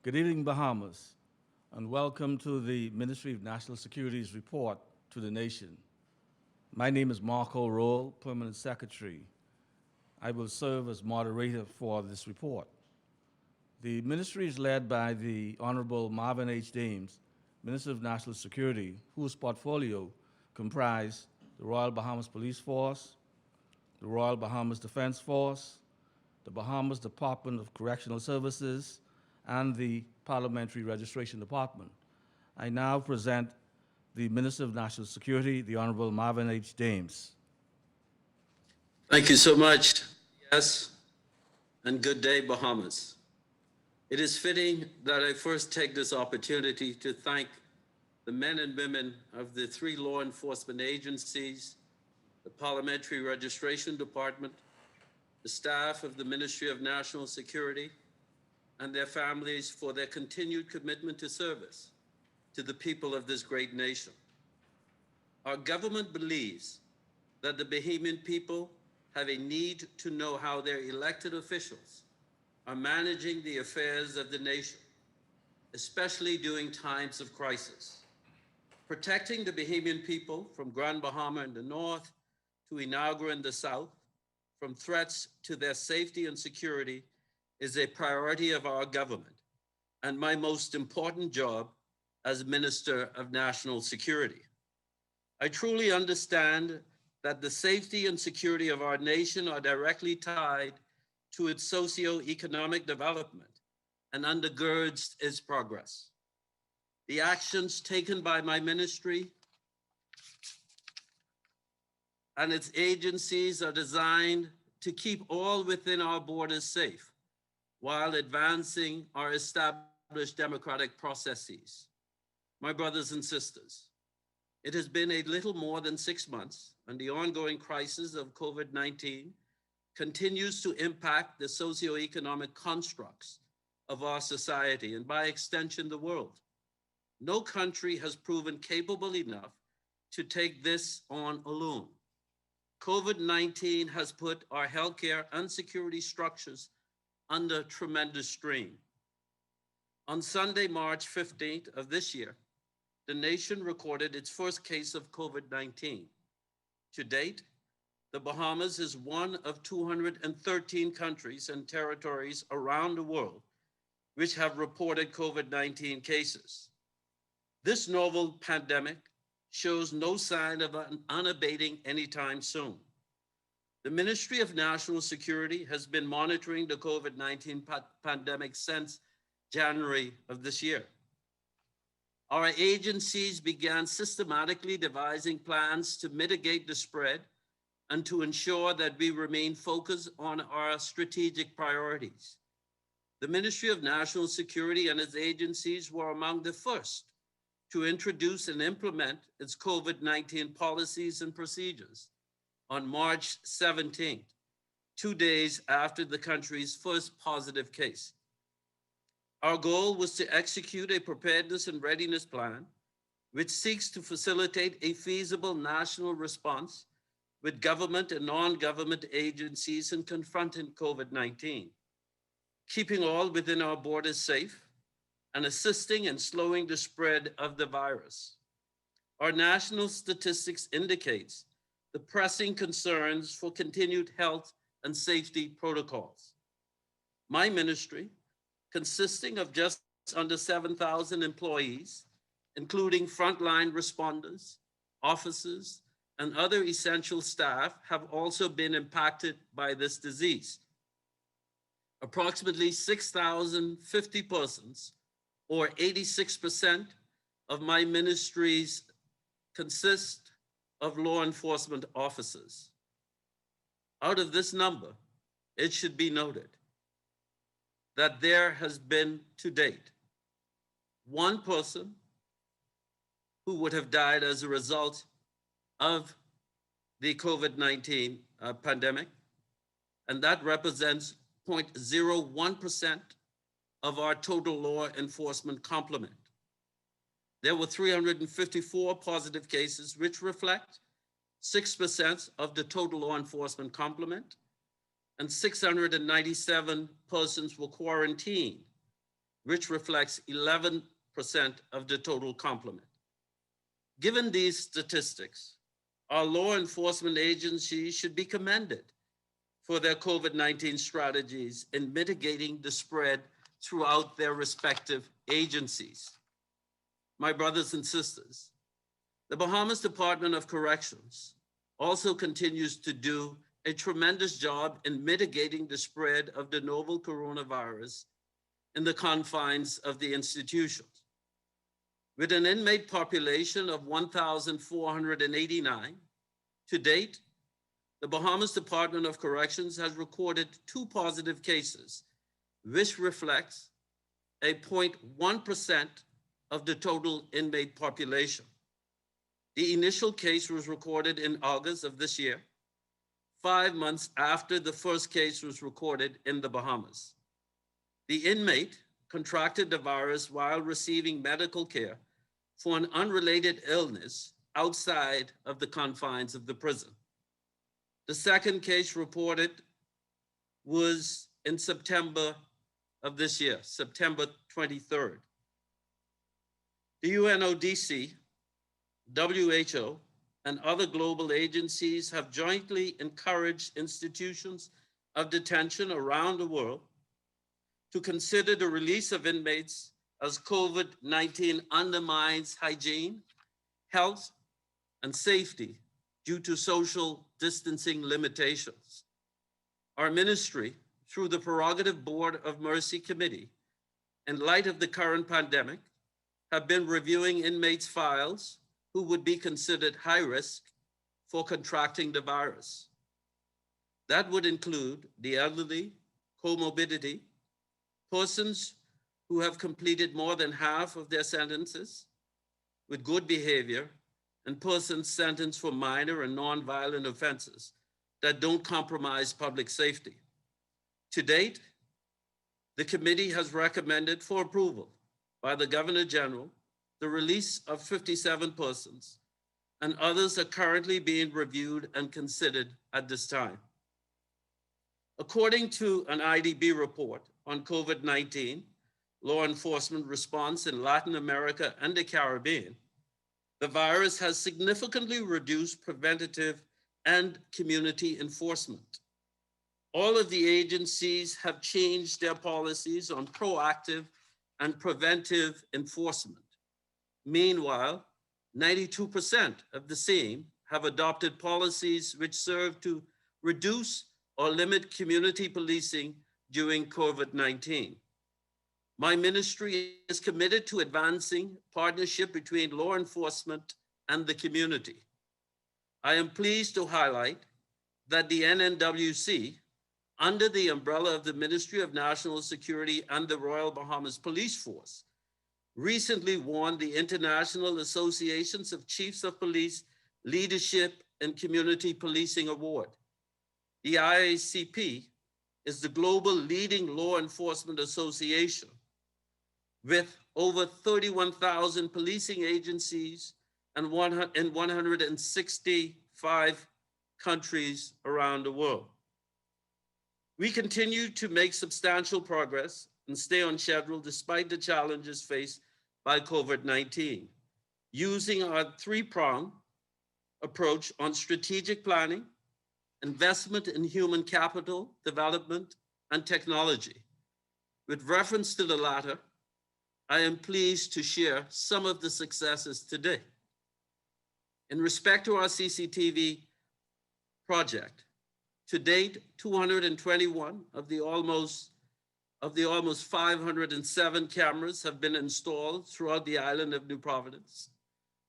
Good evening, Bahamas, and welcome to the Ministry of National Security's report to the nation. My name is Marco Roll, Permanent Secretary. I will serve as moderator for this report. The ministry is led by the Honorable Marvin H. Dames, Minister of National Security, whose portfolio comprise the Royal Bahamas Police Force, the Royal Bahamas Defense Force, the Bahamas Department of Correctional Services, and the Parliamentary Registration Department. I now present the Minister of National Security, the Honorable Marvin H. Dames. Thank you so much. Yes, and good day, Bahamas. It is fitting that I first take this opportunity to thank the men and women of the three law enforcement agencies, the Parliamentary Registration Department, the staff of the Ministry of National Security, and their families for their continued commitment to service to the people of this great nation. Our government believes that the Bahamian people have a need to know how their elected officials are managing the affairs of the nation, especially during times of crisis. Protecting the Bahamian people from Grand Bahama in the north to Inagua in the south, from threats to their safety and security, is a priority of our government and my most important job as Minister of National Security. I truly understand that the safety and security of our nation are directly tied to its socio-economic development and undergirds its progress. The actions taken by my ministry and its agencies are designed to keep all within our borders safe, while advancing our established democratic processes. My brothers and sisters, it has been a little more than 6 months, and the ongoing crisis of COVID-19 continues to impact the socioeconomic constructs of our society, and by extension, the world. No country has proven capable enough to take this on alone. COVID-19 has put our healthcare and security structures under tremendous strain. On Sunday, March 15th of this year, the nation recorded its first case of COVID-19. To date, the Bahamas is one of 213 countries and territories around the world which have reported COVID-19 cases. This novel pandemic shows no sign of unabating anytime soon. The Ministry of National Security has been monitoring the COVID-19 pandemic since January of this year. Our agencies began systematically devising plans to mitigate the spread and to ensure that we remain focused on our strategic priorities. The Ministry of National Security and its agencies were among the first to introduce and implement its COVID-19 policies and procedures on March 17th, 2 days after the country's first positive case. Our goal was to execute a preparedness and readiness plan, which seeks to facilitate a feasible national response with government and non-government agencies in confronting COVID-19, keeping all within our borders safe, and assisting in slowing the spread of the virus. Our national statistics indicates the pressing concerns for continued health and safety protocols. My ministry, consisting of just under 7,000 employees, including frontline responders, officers, and other essential staff, have also been impacted by this disease. Approximately 6,050 persons, or 86% of my ministries, consist of law enforcement officers. Out of this number, it should be noted that there has been to date one person who would have died as a result of the COVID-19 pandemic, and that represents 0.01% of our total law enforcement complement. There were 354 positive cases, which reflect 6% of the total law enforcement complement, and 697 persons were quarantined, which reflects 11% of the total complement. Given these statistics, our law enforcement agencies should be commended for their COVID-19 strategies in mitigating the spread throughout their respective agencies. My brothers and sisters, the Bahamas Department of Corrections also continues to do a tremendous job in mitigating the spread of the novel coronavirus in the confines of the institutions. With an inmate population of 1,489, to date, the Bahamas Department of Corrections has recorded 2 positive cases, which reflects a 0.1% of the total inmate population. The initial case was recorded in August of this year, 5 months after the first case was recorded in the Bahamas. The inmate contracted the virus while receiving medical care for an unrelated illness outside of the confines of the prison. The second case reported was in September of this year, September 23rd. The UNODC, WHO, and other global agencies have jointly encouraged institutions of detention around the world to consider the release of inmates as COVID-19 undermines hygiene, health, and safety due to social distancing limitations. Our ministry, through the Prerogative Board of Mercy Committee, in light of the current pandemic, have been reviewing inmates' files who would be considered high risk for contracting the virus. That would include the elderly, comorbidity, persons who have completed more than half of their sentences with good behavior, and persons sentenced for minor and non-violent offenses that don't compromise public safety. To date, the committee has recommended for approval by the Governor General the release of 57 persons, and others are currently being reviewed and considered at this time. According to an IDB report on COVID-19 law enforcement response in Latin America and the Caribbean, the virus has significantly reduced preventative and community enforcement. All of the agencies have changed their policies on proactive and preventive enforcement. Meanwhile, 92% of the same have adopted policies which serve to reduce or limit community policing during COVID-19. My ministry is committed to advancing partnership between law enforcement and the community. I am pleased to highlight that the NNWC, under the umbrella of the Ministry of National Security and the Royal Bahamas Police Force, recently won the International Associations of Chiefs of Police Leadership and Community Policing Award. The IACP is the global leading law enforcement association with over 31,000 policing agencies and in 165 countries around the world. We continue to make substantial progress and stay on schedule despite the challenges faced by COVID-19, using our 3-pronged approach on strategic planning, investment in human capital, development, and technology. With reference to the latter, I am pleased to share some of the successes today. In respect to our CCTV project, to date, 221 of the almost 507 cameras have been installed throughout the island of New Providence.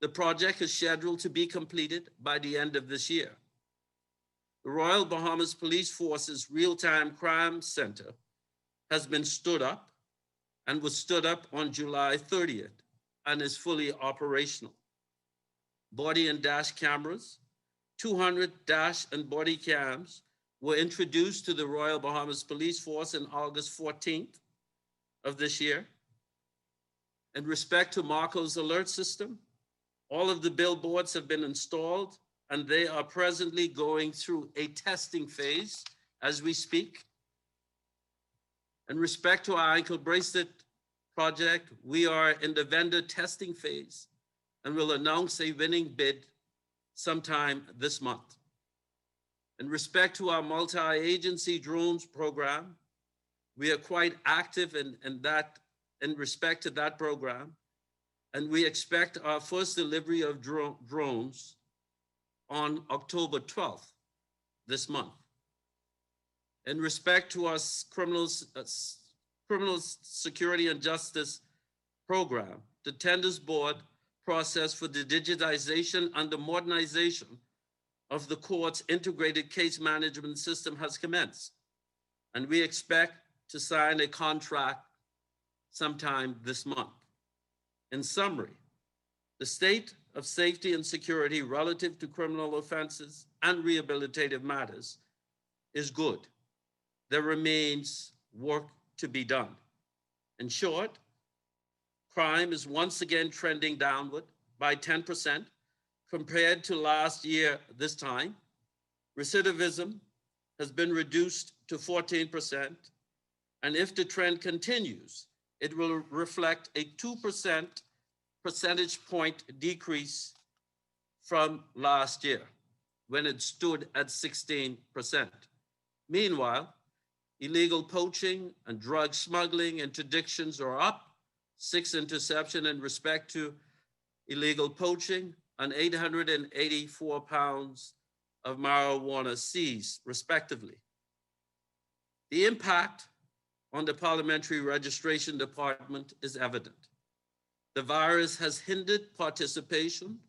The project is scheduled to be completed by the end of this year. The Royal Bahamas Police Force's Real-Time Crime Center has been stood up and was stood up on July 30th and is fully operational. Body and dash cameras, 200 dash and body cams were introduced to the Royal Bahamas Police Force on August 14th of this year. In respect to Marco's alert system, all of the billboards have been installed and they are presently going through a testing phase as we speak. In respect to our ankle bracelet project, we are in the vendor testing phase and will announce a winning bid sometime this month. In respect to our multi-agency drones program, we are quite active in respect to that program, and we expect our first delivery of drones on October 12th, this month. In respect to our criminal security and justice program, the tenders board process for the digitization and the modernization of the court's integrated case management system has commenced, and we expect to sign a contract sometime this month. In summary, the state of safety and security relative to criminal offenses and rehabilitative matters is good. There remains work to be done. In short, crime is once again trending downward by 10% compared to last year this time. Recidivism has been reduced to 14%, and if the trend continues, it will reflect a 2% percentage point decrease from last year when it stood at 16%. Meanwhile, illegal poaching and drug smuggling interdictions are up, 6 interceptions in respect to illegal poaching and 884 pounds of marijuana seized, respectively. The impact on the Parliamentary Registration Department is evident. The virus has hindered participation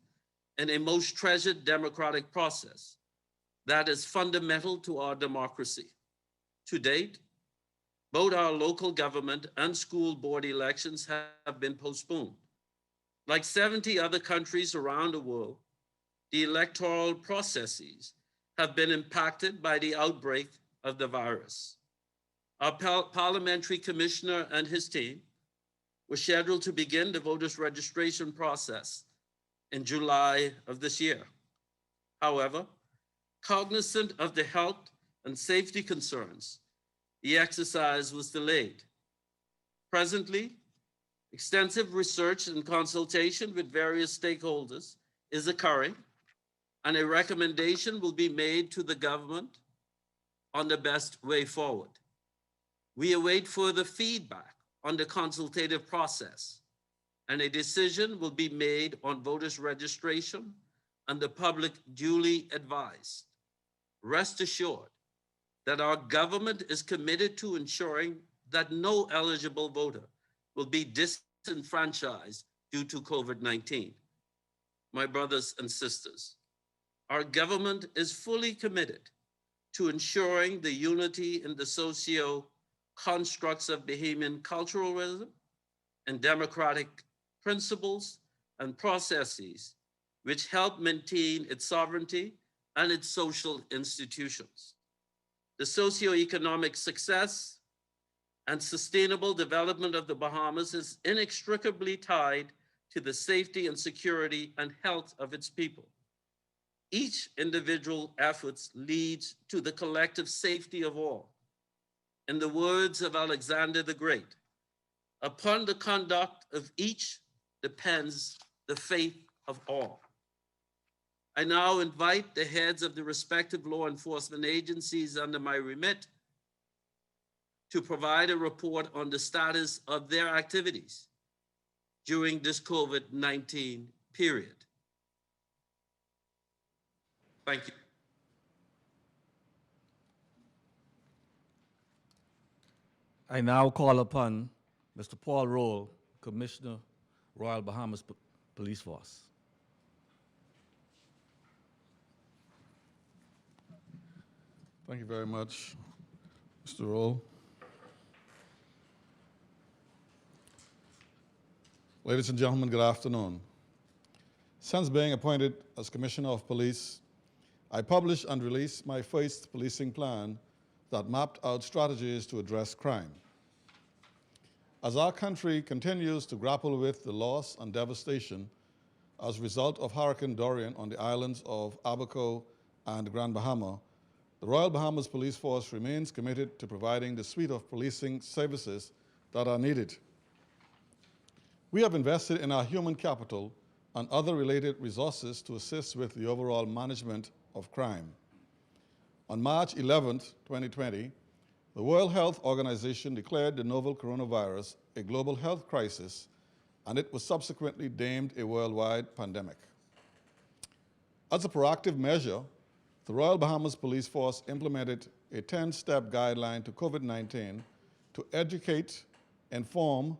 in a most treasured democratic process that is fundamental to our democracy. To date, both our local government and school board elections have been postponed. Like 70 other countries around the world, the electoral processes have been impacted by the outbreak of the virus. Our parliamentary commissioner and his team were scheduled to begin the voters' registration process in July of this year. However, cognizant of the health and safety concerns, the exercise was delayed. Presently, extensive research and consultation with various stakeholders is occurring, and a recommendation will be made to the government on the best way forward. We await further feedback on the consultative process, and a decision will be made on voters' registration and the public duly advised. Rest assured that our government is committed to ensuring that no eligible voter will be disenfranchised due to COVID-19. My brothers and sisters, our government is fully committed to ensuring the unity in the socio-constructs of Bahamian culturalism and democratic principles and processes which help maintain its sovereignty and its social institutions. The socioeconomic success and sustainable development of the Bahamas is inextricably tied to the safety and security and health of its people. Each individual efforts leads to the collective safety of all. In the words of Alexander the Great, upon the conduct of each depends the fate of all. I now invite the heads of the respective law enforcement agencies under my remit to provide a report on the status of their activities during this COVID-19 period. Thank you. I now call upon Mr. Paul Roll, Commissioner, Royal Bahamas Police Force. Thank you very much, Mr. Roll. Ladies and gentlemen, good afternoon. Since being appointed as Commissioner of Police, I published and released my first policing plan that mapped out strategies to address crime. As our country continues to grapple with the loss and devastation as a result of Hurricane Dorian on the islands of Abaco and Grand Bahama, the Royal Bahamas Police Force remains committed to providing the suite of policing services that are needed. We have invested in our human capital and other related resources to assist with the overall management of crime. On March 11, 2020, the World Health Organization declared the novel coronavirus a global health crisis, and it was subsequently deemed a worldwide pandemic. As a proactive measure, the Royal Bahamas Police Force implemented a 10-step guideline to COVID-19 to educate, inform,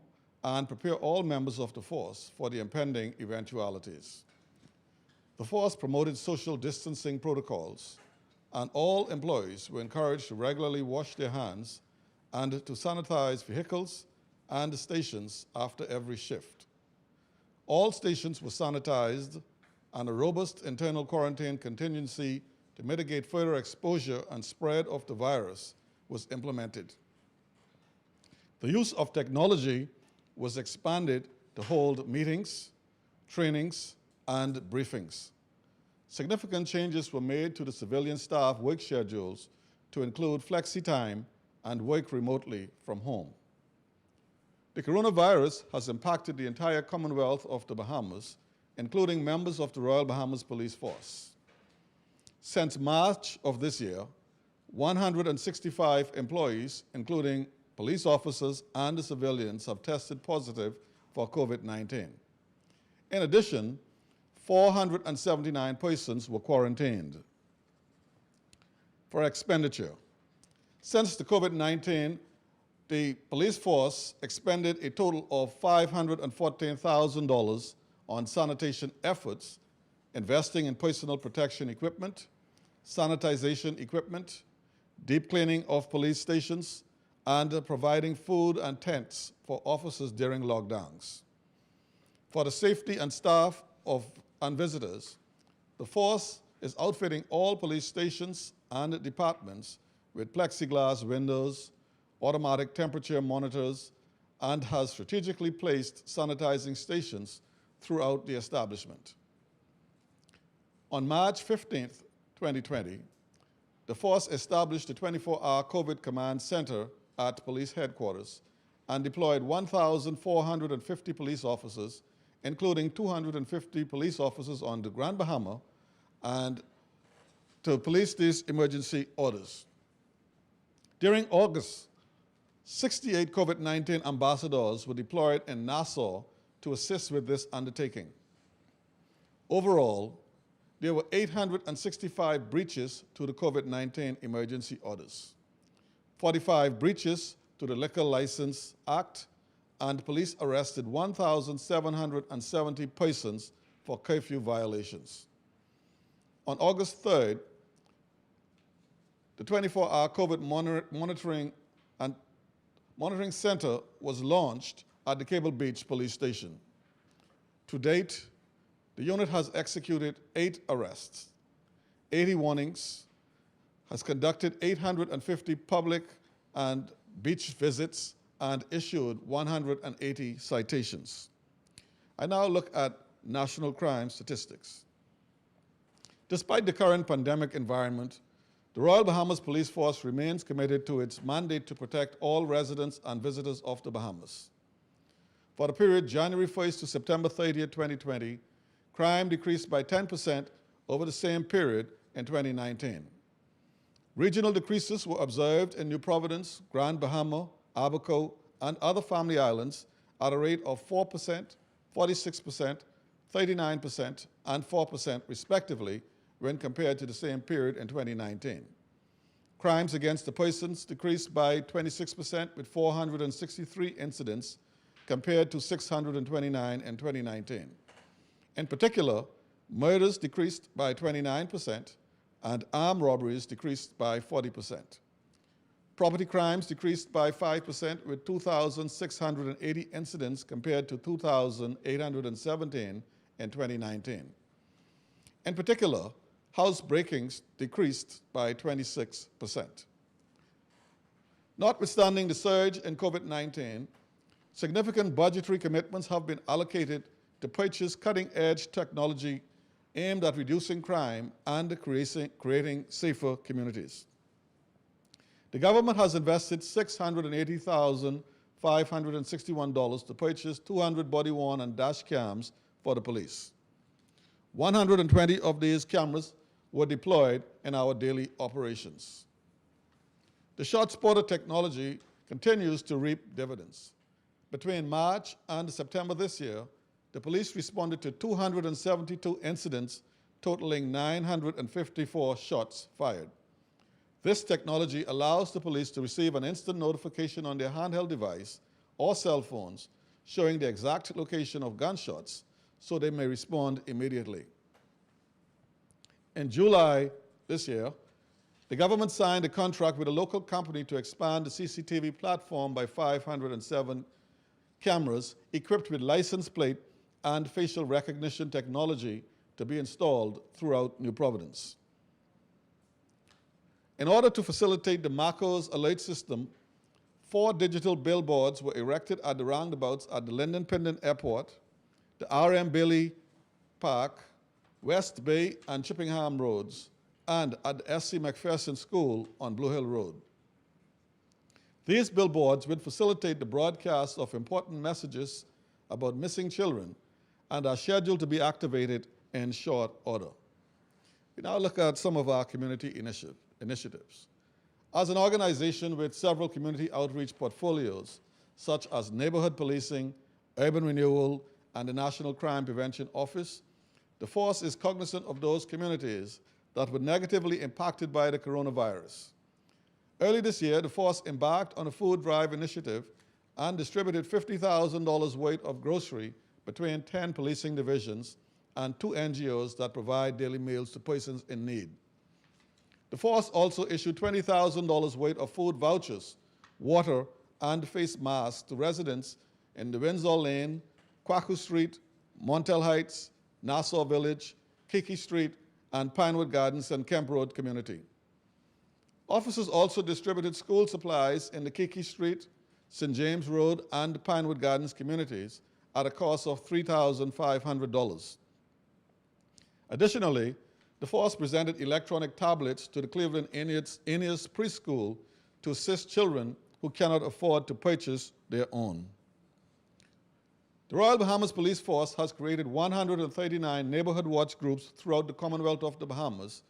and prepare all members of the force for the impending eventualities. The force promoted social distancing protocols, and all employees were encouraged to regularly wash their hands and to sanitize vehicles and stations after every shift. All stations were sanitized, and a robust internal quarantine contingency to mitigate further exposure and spread of the virus was implemented. The use of technology was expanded to hold meetings, trainings, and briefings. Significant changes were made to the civilian staff work schedules to include flexi time and work remotely from home. The coronavirus has impacted the entire Commonwealth of the Bahamas, including members of the Royal Bahamas Police Force. Since March of this year, 165 employees, including police officers and the civilians, have tested positive for COVID-19. In addition, 479 persons were quarantined. For expenditure, since the COVID-19, the police force expended a total of $514,000 on sanitation efforts, investing in personal protection equipment, sanitization equipment, deep cleaning of police stations, and providing food and tents for officers during lockdowns. For the safety and staff and visitors, the force is outfitting all police stations and departments with plexiglass windows, automatic temperature monitors, and has strategically placed sanitizing stations throughout the establishment. On March 15, 2020, the force established a 24-hour COVID command center at police headquarters and deployed 1,450 police officers, including 250 police officers on the Grand Bahama, and to police these emergency orders. During August, 68 COVID-19 ambassadors were deployed in Nassau to assist with this undertaking. Overall, there were 865 breaches to the COVID-19 emergency orders, 45 breaches to the Liquor License Act, and police arrested 1,770 persons for curfew violations. On August 3rd, the 24-hour COVID monitoring center was launched at the Cable Beach Police Station. To date, the unit has executed 8 arrests, 80 warnings, has conducted 850 public and beach visits, and issued 180 citations. I now look at national crime statistics. Despite the current pandemic environment, the Royal Bahamas Police Force remains committed to its mandate to protect all residents and visitors of the Bahamas. For the period January 1st to September 30th, 2020, crime decreased by 10% over the same period in 2019. Regional decreases were observed in New Providence, Grand Bahama, Abaco, and other family islands at a rate of 4%, 46%, 39%, and 4% respectively when compared to the same period in 2019. Crimes against the persons decreased by 26% with 463 incidents compared to 629 in 2019. In particular, murders decreased by 29% and armed robberies decreased by 40%. Property crimes decreased by 5% with 2,680 incidents compared to 2,817 in 2019. In particular, house breakings decreased by 26%. Notwithstanding the surge in COVID-19, significant budgetary commitments have been allocated to purchase cutting-edge technology aimed at reducing crime and creating safer communities. The government has invested $680,000 $561 to purchase 200 body-worn and dash cams for the police. 120 of these cameras were deployed in our daily operations. The ShotSpotter technology continues to reap dividends. Between March and September this year, the police responded to 272 incidents totaling 954 shots fired. This technology allows the police to receive an instant notification on their handheld device or cell phones showing the exact location of gunshots so they may respond immediately. In July this year, the government signed a contract with a local company to expand the CCTV platform by 507 cameras equipped with license plate and facial recognition technology to be installed throughout New Providence. In order to facilitate the Marcos alert system, 4 digital billboards were erected at the roundabouts at the Lyndon Pinden Airport, the R.M. Bailey Park, West Bay and Chippingham Roads, and at the S.C. McPherson School on Blue Hill Road. These billboards will facilitate the broadcast of important messages about missing children and are scheduled to be activated in short order. We now look at some of our community initiatives. As an organization with several community outreach portfolios, such as neighborhood policing, urban renewal, and the National Crime Prevention Office, the force is cognizant of those communities that were negatively impacted by the coronavirus. Early this year, the force embarked on a food drive initiative and distributed $50,000 worth of grocery between 10 policing divisions and 2 NGOs that provide daily meals to persons in need. The force also issued $20,000 worth of food vouchers, water, and face masks to residents in the Windsor Lane, Kwaku Street, Montel Heights, Nassau Village, Kiki Street, and Pinewood Gardens and Kemp Road community. Officers also distributed school supplies in the Kiki Street, St. James Road, and Pinewood Gardens communities at a cost of $3,500. Additionally, the force presented electronic tablets to the Cleveland Indians preschool to assist children who cannot afford to purchase their own. The Royal Bahamas Police Force has created 139 neighborhood watch groups throughout the Commonwealth of the Bahamas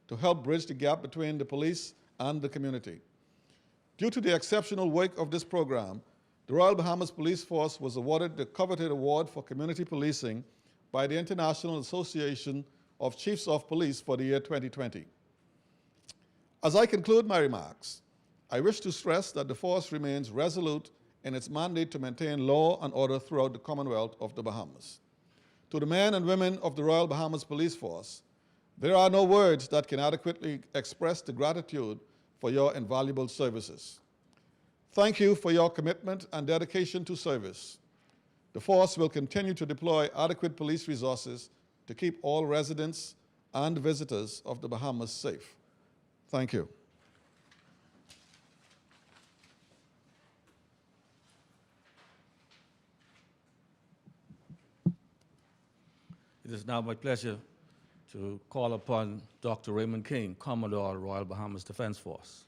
to help bridge the gap between the police and the community. Due to the exceptional work of this program, the Royal Bahamas Police Force was awarded the coveted award for community policing by the International Association of Chiefs of Police for the year 2020. As I conclude my remarks, I wish to stress that the force remains resolute in its mandate to maintain law and order throughout the Commonwealth of the Bahamas. To the men and women of the Royal Bahamas Police Force, there are no words that can adequately express the gratitude for your invaluable services. Thank you for your commitment and dedication to service. The force will continue to deploy adequate police resources to keep all residents and visitors of the Bahamas safe. Thank you. It is now my pleasure to call upon Dr. Raymond King, Commodore, Royal Bahamas Defense Force.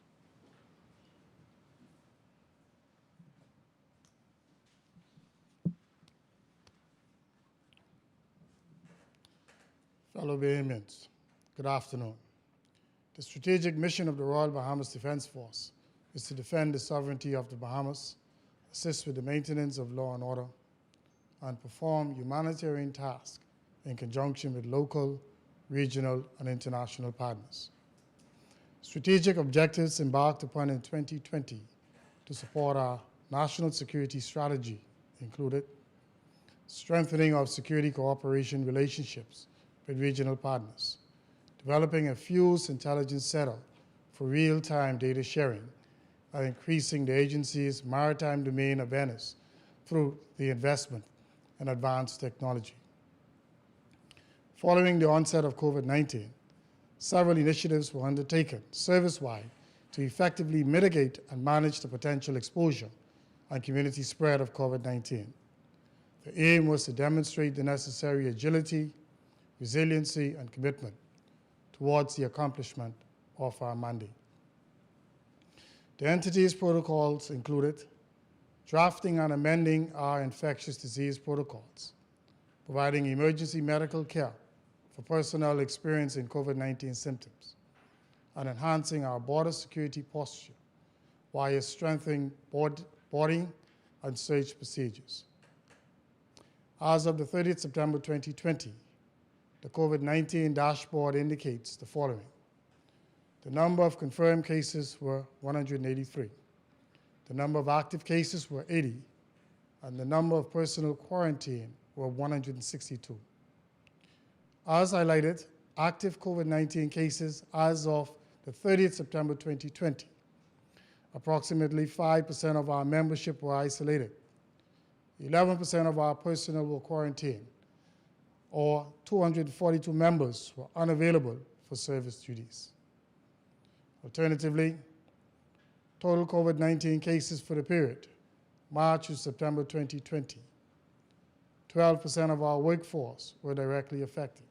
Fellow Bahamians, good afternoon. The strategic mission of the Royal Bahamas Defense Force is to defend the sovereignty of the Bahamas, assist with the maintenance of law and order, and perform humanitarian tasks in conjunction with local, regional, and international partners. Strategic objectives embarked upon in 2020 to support our national security strategy included strengthening of security cooperation relationships with regional partners, developing a fused intelligence setup for real-time data sharing, and increasing the agency's maritime domain awareness through the investment in advanced technology. Following the onset of COVID-19, several initiatives were undertaken service-wide to effectively mitigate and manage the potential exposure and community spread of COVID-19. The aim was to demonstrate the necessary agility, resiliency, and commitment towards the accomplishment of our mandate. The entity's protocols included drafting and amending our infectious disease protocols, providing emergency medical care for personnel experiencing COVID-19 symptoms, and enhancing our border security posture while strengthening boarding and search procedures. As of the 30th September 2020, the COVID-19 dashboard indicates the following. The number of confirmed cases were 183. The number of active cases were 80, and the number of personal quarantine were 162. As highlighted, active COVID-19 cases as of the 30th September 2020, approximately 5% of our membership were isolated. 11% of our personnel were quarantined, or 242 members were unavailable for service duties. Alternatively, total COVID-19 cases for the period March to September 2020, 12% of our workforce were directly affected.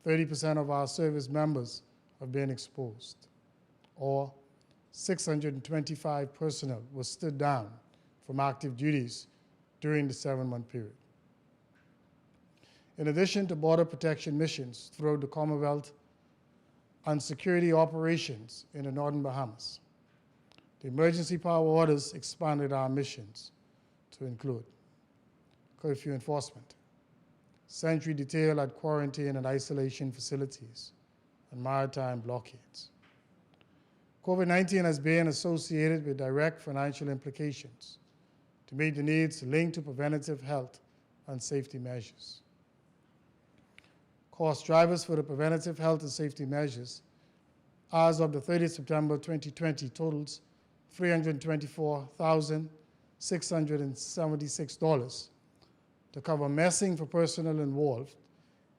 30% of our service members have been exposed, or 625 personnel were stood down from active duties during the 7-month period. In addition to border protection missions throughout the Commonwealth and security operations in the Northern Bahamas, the emergency power orders expanded our missions to include curfew enforcement, sentry detail at quarantine and isolation facilities, and maritime blockades. COVID-19 has been associated with direct financial implications to meet the needs linked to preventative health and safety measures. Cost drivers for the preventative health and safety measures as of the 30th September 2020 totals $324,676 to cover messing for personnel involved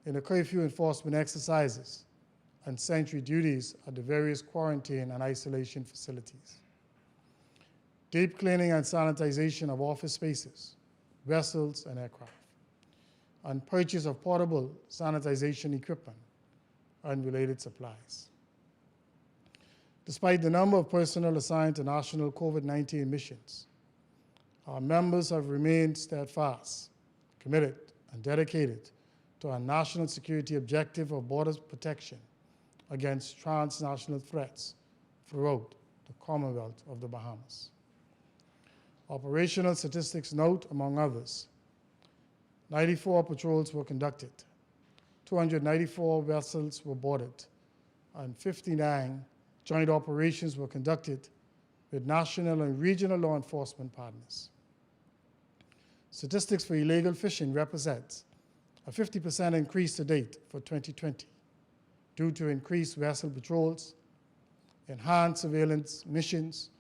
in the curfew enforcement exercises and sentry duties at the various quarantine and isolation facilities. Deep cleaning and sanitization of office spaces, vessels, and aircraft, and purchase of portable sanitization equipment and related supplies. Despite the number of personnel assigned to national COVID-19 missions, our members have remained steadfast, committed, and dedicated to our national security objective of border protection against transnational threats throughout the Commonwealth of the Bahamas. Operational statistics note, among others, 94 patrols were conducted, 294 vessels were boarded, and 59 joint operations were conducted with national and regional law enforcement partners. Statistics for illegal fishing represents a 50% increase to date for 2020 due to increased vessel patrols, enhanced surveillance missions,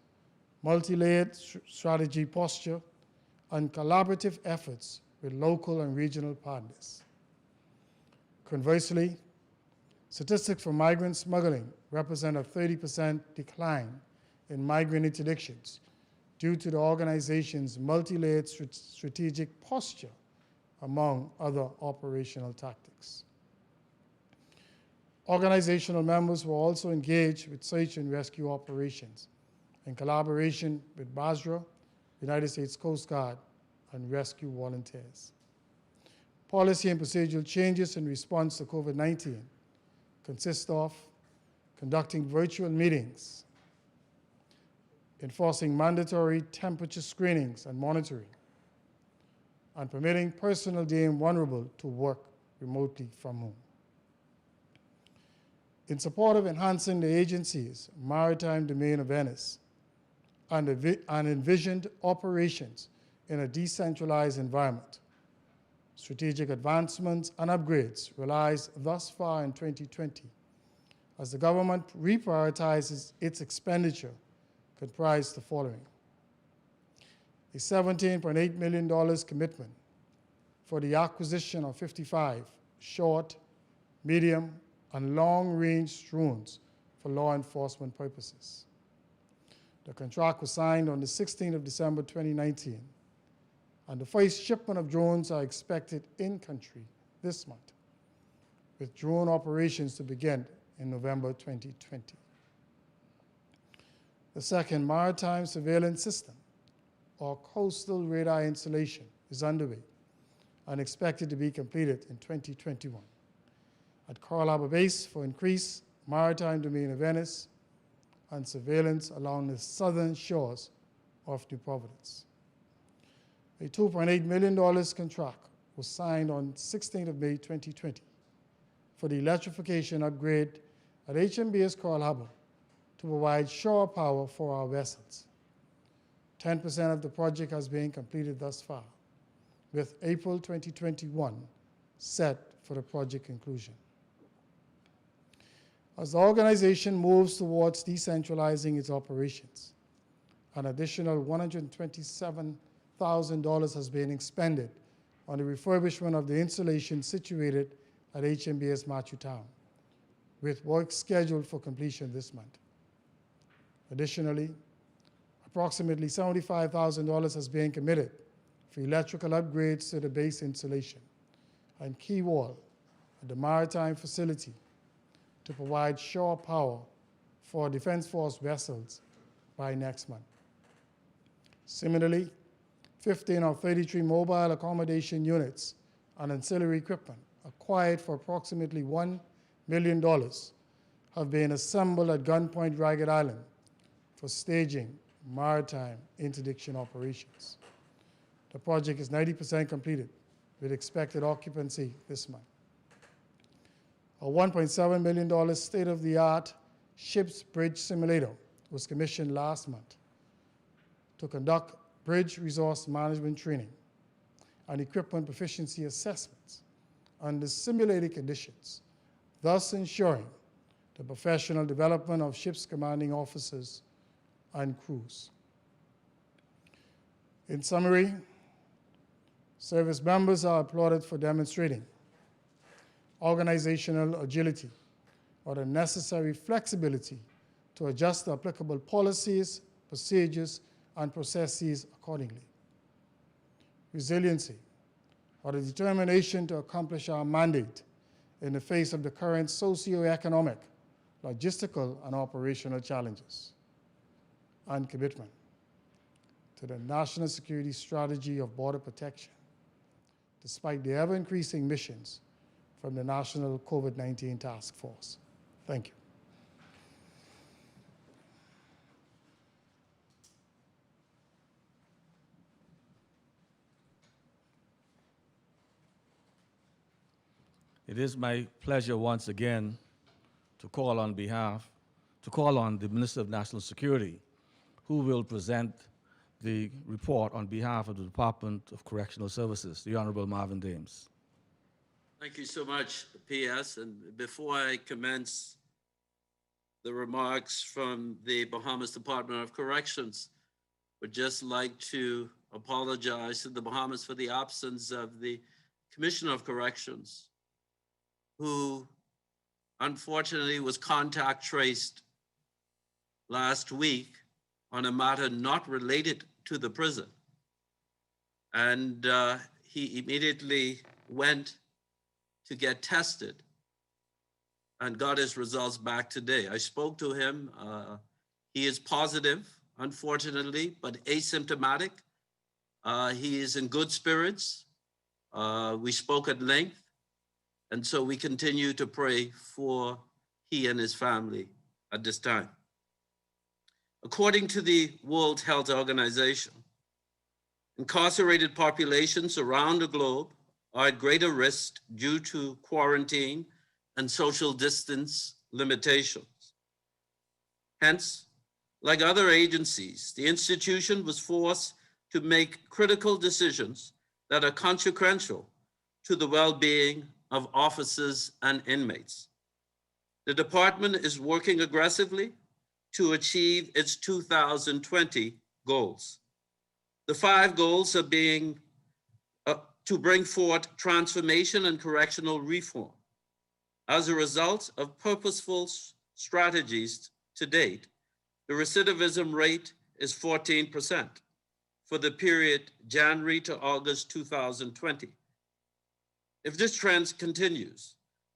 multi-layered strategy posture, and collaborative efforts with local and regional partners. Conversely, statistics for migrant smuggling represent a 30% decline in migrant interdictions due to the organization's multi-layered strategic posture, among other operational tactics. Organizational members were also engaged with search and rescue operations in collaboration with BASRA, United States Coast Guard, and rescue volunteers. Policy and procedural changes in response to COVID-19 consist of conducting virtual meetings, enforcing mandatory temperature screenings and monitoring, and permitting personnel deemed vulnerable to work remotely from home. In support of enhancing the agency's maritime domain awareness and envisioned operations in a decentralized environment, strategic advancements and upgrades realized thus far in 2020 as the government reprioritizes its expenditure comprise the following: a $17.8 million commitment for the acquisition of 55 short, medium, and long-range drones for law enforcement purposes. The contract was signed on the 16th of December 2019, and the first shipment of drones are expected in country this month, with drone operations to begin in November 2020. The second, maritime surveillance system or coastal radar installation is underway and expected to be completed in 2021 at Coral Harbor Base for increased maritime domain awareness and surveillance along the southern shores of New Providence. A $2.8 million contract was signed on 16th of May 2020 for the electrification upgrade at HMBS Coral Harbor to provide shore power for our vessels. 10% of the project has been completed thus far, with April 2021 set for the project conclusion. As the organization moves towards decentralizing its operations, an additional $127,000 has been expended on the refurbishment of the installation situated at HMBS Matthewtown, with work scheduled for completion this month. Additionally, approximately $75,000 has been committed for electrical upgrades to the base installation and key wall at the maritime facility to provide shore power for Defense Force vessels by next month. Similarly, 15 of 33 mobile accommodation units and ancillary equipment acquired for approximately $1 million have been assembled at Gunpoint Ragged Island for staging maritime interdiction operations. The project is 90% completed with expected occupancy this month. A $1.7 million state-of-the-art ship's bridge simulator was commissioned last month to conduct bridge resource management training and equipment proficiency assessments under simulated conditions, thus ensuring the professional development of ship's commanding officers and crews. In summary, service members are applauded for demonstrating organizational agility or the necessary flexibility to adjust the applicable policies, procedures, and processes accordingly. Resiliency or the determination to accomplish our mandate in the face of the current socioeconomic, logistical, and operational challenges. And commitment to the national security strategy of border protection, despite the ever-increasing missions from the National COVID-19 Task Force. Thank you. It is my pleasure once again to call on the Minister of National Security, who will present the report on behalf of the Department of Correctional Services, the Honorable Marvin Dames. Thank you so much, PS. And before I commence the remarks from the Bahamas Department of Corrections, would just like to apologize to the Bahamas for the absence of the Commissioner of Corrections, who unfortunately was contact traced last week on a matter not related to the prison. And he immediately went to get tested and got his results back today. I spoke to him. He is positive, unfortunately, but asymptomatic. He is in good spirits. We spoke at length. And so we continue to pray for he and his family at this time. According to the World Health Organization, incarcerated populations around the globe are at greater risk due to quarantine and social distance limitations. Hence, like other agencies, the institution was forced to make critical decisions that are consequential to the well-being of officers and inmates. The department is working aggressively to achieve its 2020 goals. The 5 goals are being to bring forth transformation and correctional reform. As a result of purposeful strategies to date, the recidivism rate is 14% for the period January to August 2020. If this trend continues,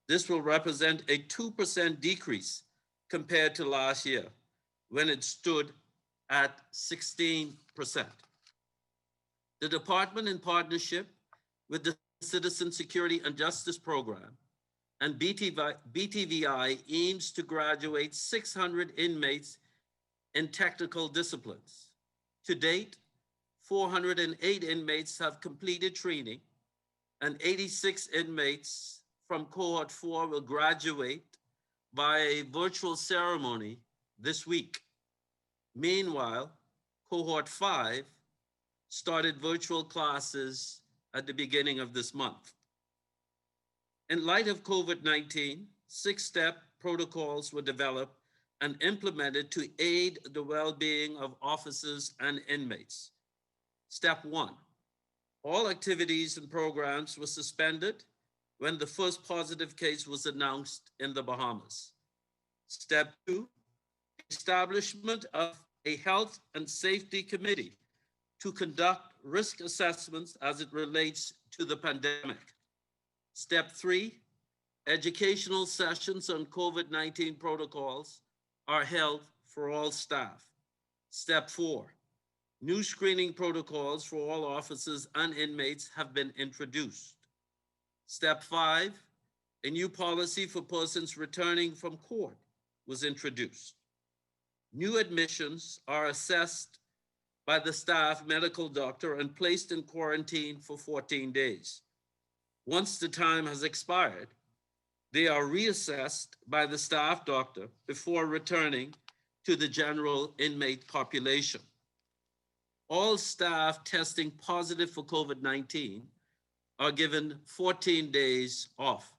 this will represent a 2% decrease compared to last year, when it stood at 16%. The department, in partnership with the Citizen Security and Justice Program and BTVI, aims to graduate 600 inmates in technical disciplines. To date, 408 inmates have completed training, and 86 inmates from cohort 4 will graduate by a virtual ceremony this week. Meanwhile, cohort 5 started virtual classes at the beginning of this month. In light of COVID-19, 6-step protocols were developed and implemented to aid the well-being of officers and inmates. Step 1, all activities and programs were suspended when the first positive case was announced in the Bahamas. Step 2, establishment of a health and safety committee to conduct risk assessments as it relates to the pandemic. Step 3, educational sessions on COVID-19 protocols are held for all staff. Step 4, new screening protocols for all officers and inmates have been introduced. Step 5, a new policy for persons returning from court was introduced. New admissions are assessed by the staff medical doctor and placed in quarantine for 14 days. Once the time has expired, they are reassessed by the staff doctor before returning to the general inmate population. All staff testing positive for COVID-19 are given 14 days off.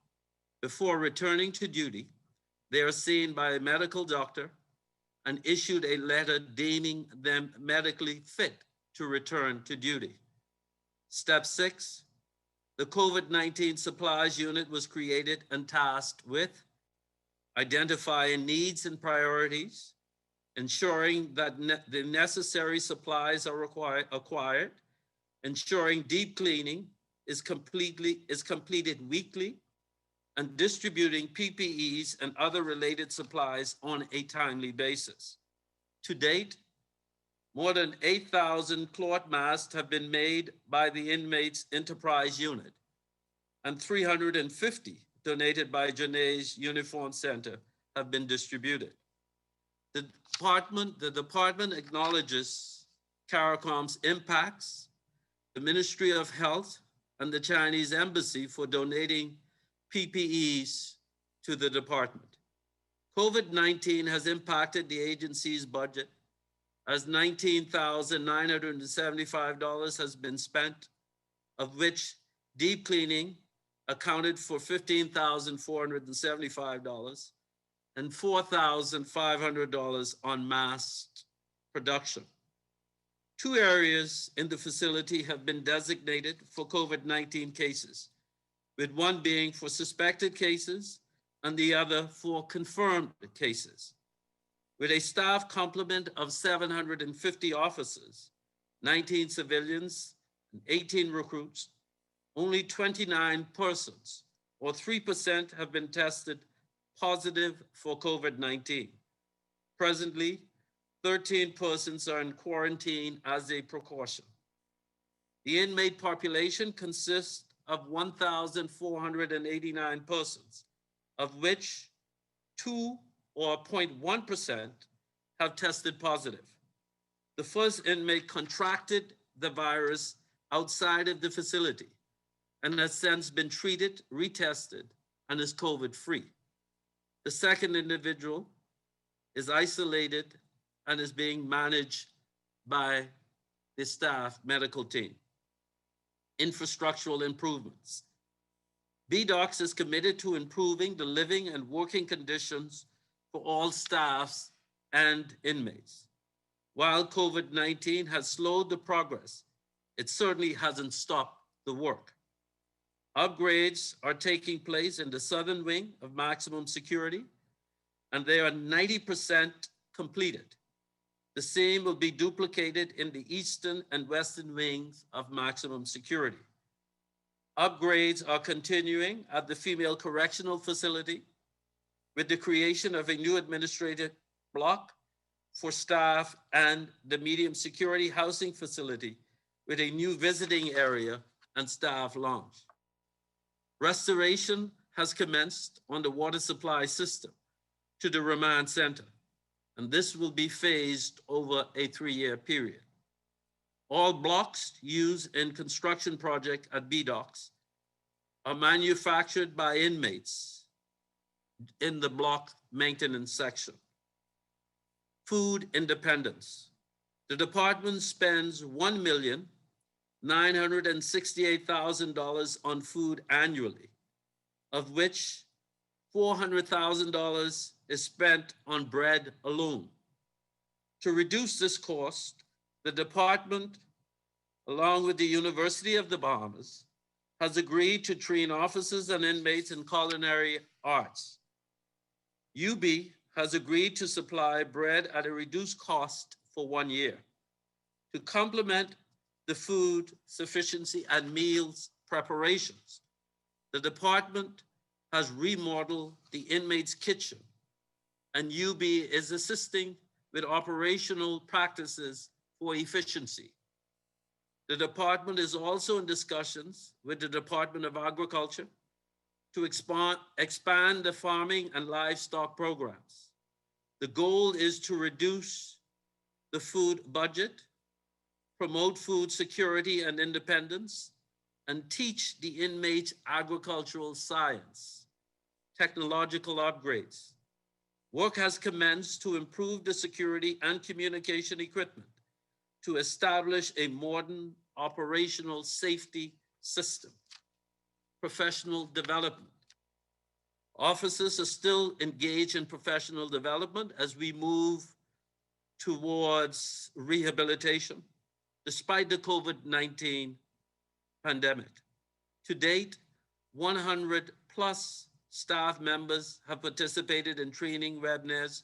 Before returning to duty, they are seen by a medical doctor and issued a letter deeming them medically fit to return to duty. Step 6, the COVID-19 supplies unit was created and tasked with identifying needs and priorities, ensuring that the necessary supplies are acquired, ensuring deep cleaning is completed weekly, and distributing PPEs and other related supplies on a timely basis. To date, more than 8,000 cloth masks have been made by the inmates enterprise unit, and 350 donated by Janae's Uniform Center have been distributed. The department acknowledges CARICOM's impacts, the Ministry of Health and the Chinese Embassy for donating PPEs to the department. COVID-19 has impacted the agency's budget as $19,975 has been spent, of which deep cleaning accounted for $15,475 and $4,500 on mask production. 2 areas in the facility have been designated for COVID-19 cases, with one being for suspected cases and the other for confirmed cases. With a staff complement of 750 officers, 19 civilians, and 18 recruits, only 29 persons, or 3%, have been tested positive for COVID-19. Presently, 13 persons are in quarantine as a precaution. The inmate population consists of 1,489 persons, of which 2 or 0.1% have tested positive. The first inmate contracted the virus outside of the facility and has since been treated, retested, and is COVID-free. The second individual is isolated and is being managed by the staff medical team. Infrastructural improvements. BDOCS is committed to improving the living and working conditions for all staffs and inmates. While COVID-19 has slowed the progress, it certainly hasn't stopped the work. Upgrades are taking place in the southern wing of maximum security, and they are 90% completed. The same will be duplicated in the eastern and western wings of maximum security. Upgrades are continuing at the female correctional facility with the creation of a new administrative block for staff and the medium security housing facility with a new visiting area and staff lounge. Restoration has commenced on the water supply system to the Remand Center, and this will be phased over a 3-year period. All blocks used in construction project at B-Docks are manufactured by inmates in the block maintenance section. Food independence. The department spends $1,968,000 on food annually, of which $400,000 is spent on bread alone. To reduce this cost, the department, along with the University of the Bahamas, has agreed to train officers and inmates in culinary arts. UB has agreed to supply bread at a reduced cost for 1 year to complement the food sufficiency and meals preparations. The department has remodeled the inmates' kitchen, and UB is assisting with operational practices for efficiency. The department is also in discussions with the Department of Agriculture to expand the farming and livestock programs. The goal is to reduce the food budget, promote food security and independence, and teach the inmates agricultural science, technological upgrades. Work has commenced to improve the security and communication equipment to establish a modern operational safety system. Professional development. Officers are still engaged in professional development as we move towards rehabilitation, despite the COVID-19 pandemic. To date, 100 plus staff members have participated in training webinars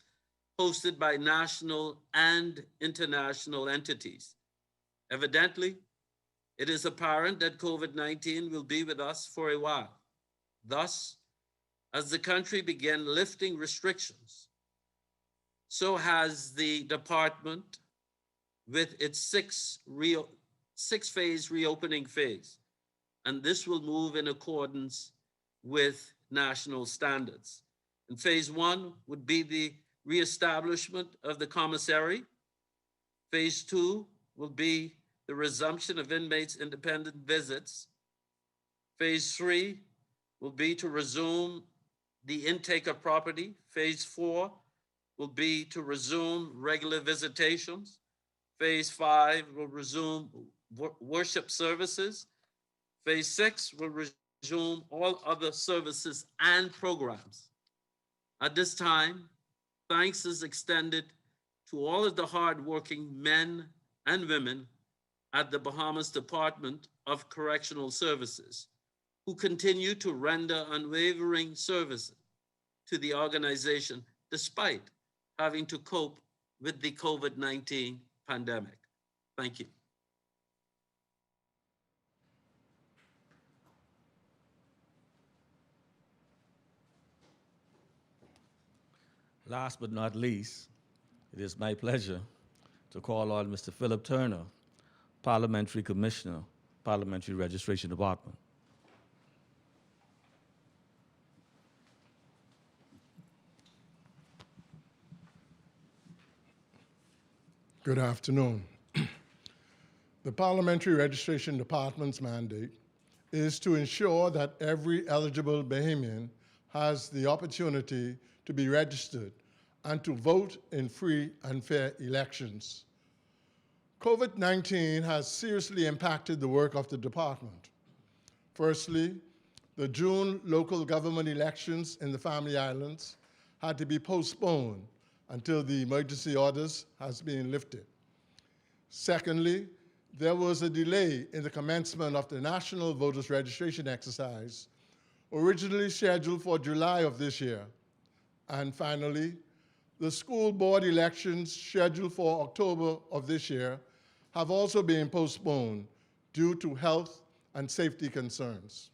hosted by national and international entities. Evidently, it is apparent that COVID-19 will be with us for a while. Thus, as the country began lifting restrictions, so has the department with its six-phase reopening phase, and this will move in accordance with national standards. And phase 1 would be the reestablishment of the commissary. Phase 2 will be the resumption of inmates' independent visits. Phase 3 will be to resume the intake of property. Phase 4 will be to resume regular visitations. Phase 5 will resume worship services. Phase 6 will resume all other services and programs. At this time, thanks is extended to all of the hardworking men and women at the Bahamas Department of Correctional Services who continue to render unwavering service to the organization despite having to cope with the COVID-19 pandemic. Thank you. Last but not least, it is my pleasure to call on Mr. Philip Turner, Parliamentary Commissioner, Parliamentary Registration Department. Good afternoon. The Parliamentary Registration Department's mandate is to ensure that every eligible Bahamian has the opportunity to be registered and to vote in free and fair elections. COVID-19 has seriously impacted the work of the department. Firstly, the June local government elections in the Family Islands had to be postponed until the emergency orders has been lifted. Secondly, there was a delay in the commencement of the national voters registration exercise, originally scheduled for July of this year. And finally, the school board elections scheduled for October of this year have also been postponed due to health and safety concerns.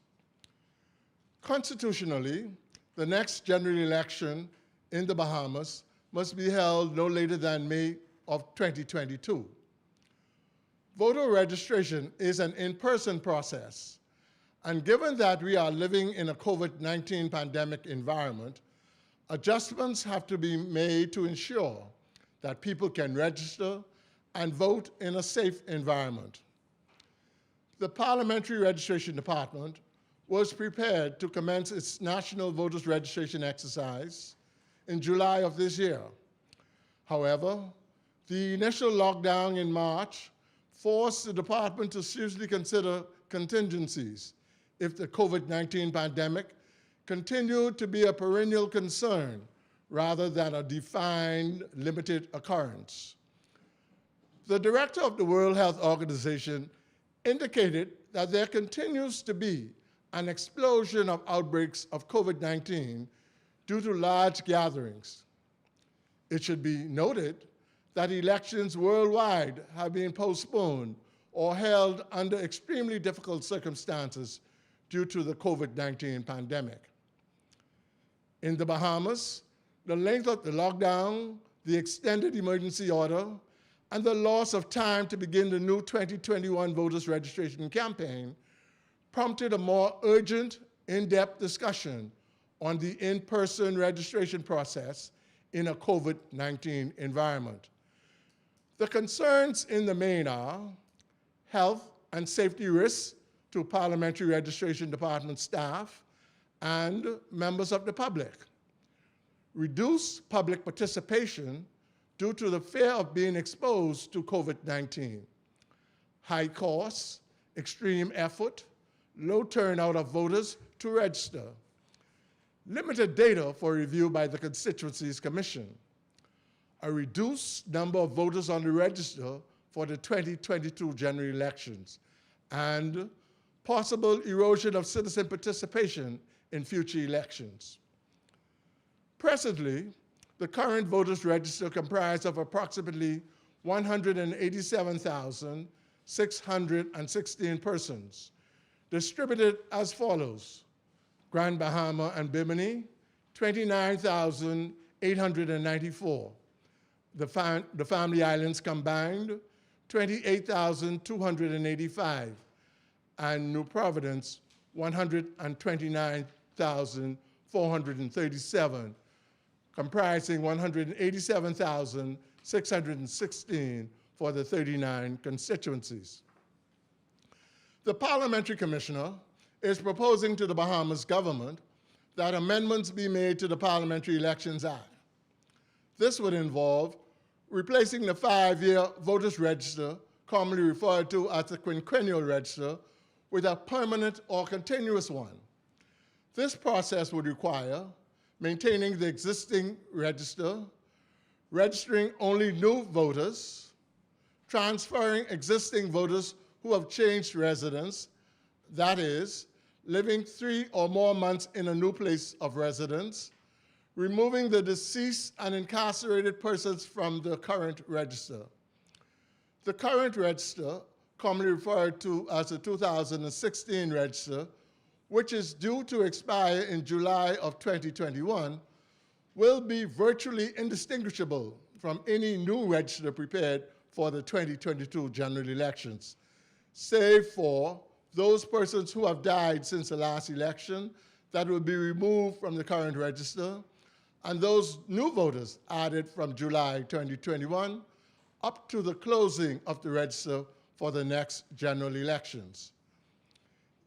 Constitutionally, the next general election in the Bahamas must be held no later than May of 2022. Voter registration is an in-person process, and given that we are living in a COVID-19 pandemic environment, adjustments have to be made to ensure that people can register and vote in a safe environment. The Parliamentary Registration Department was prepared to commence its national voters registration exercise in July of this year. However, the initial lockdown in March forced the department to seriously consider contingencies if the COVID-19 pandemic continued to be a perennial concern rather than a defined, limited occurrence. The director of the World Health Organization indicated that there continues to be an explosion of outbreaks of COVID-19 due to large gatherings. It should be noted that elections worldwide have been postponed or held under extremely difficult circumstances due to the COVID-19 pandemic. In the Bahamas, the length of the lockdown, the extended emergency order, and the loss of time to begin the new 2021 voters registration campaign prompted a more urgent, in-depth discussion on the in-person registration process in a COVID-19 environment. The concerns in the main are health and safety risks to Parliamentary Registration Department staff and members of the public, reduced public participation due to the fear of being exposed to COVID-19, high costs, extreme effort, low turnout of voters to register, limited data for review by the Constituencies Commission, a reduced number of voters on the register for the 2022 general elections, and possible erosion of citizen participation in future elections. Presently, the current voters register comprises of approximately 187,616 persons, distributed as follows: Grand Bahama and Bimini, 29,894. The Family Islands combined, 28,285. And New Providence, 129,437, comprising 187,616 for the 39 constituencies. The Parliamentary Commissioner is proposing to the Bahamas government that amendments be made to the Parliamentary Elections Act. This would involve replacing the 5-year voters register, commonly referred to as the quinquennial register, with a permanent or continuous one. This process would require maintaining the existing register, registering only new voters, transferring existing voters who have changed residence, that is, living 3 or more months in a new place of residence, removing the deceased and incarcerated persons from the current register. The current register, commonly referred to as the 2016 register, which is due to expire in July of 2021, will be virtually indistinguishable from any new register prepared for the 2022 general elections, save for those persons who have died since the last election that will be removed from the current register, and those new voters added from July 2021 up to the closing of the register for the next general elections.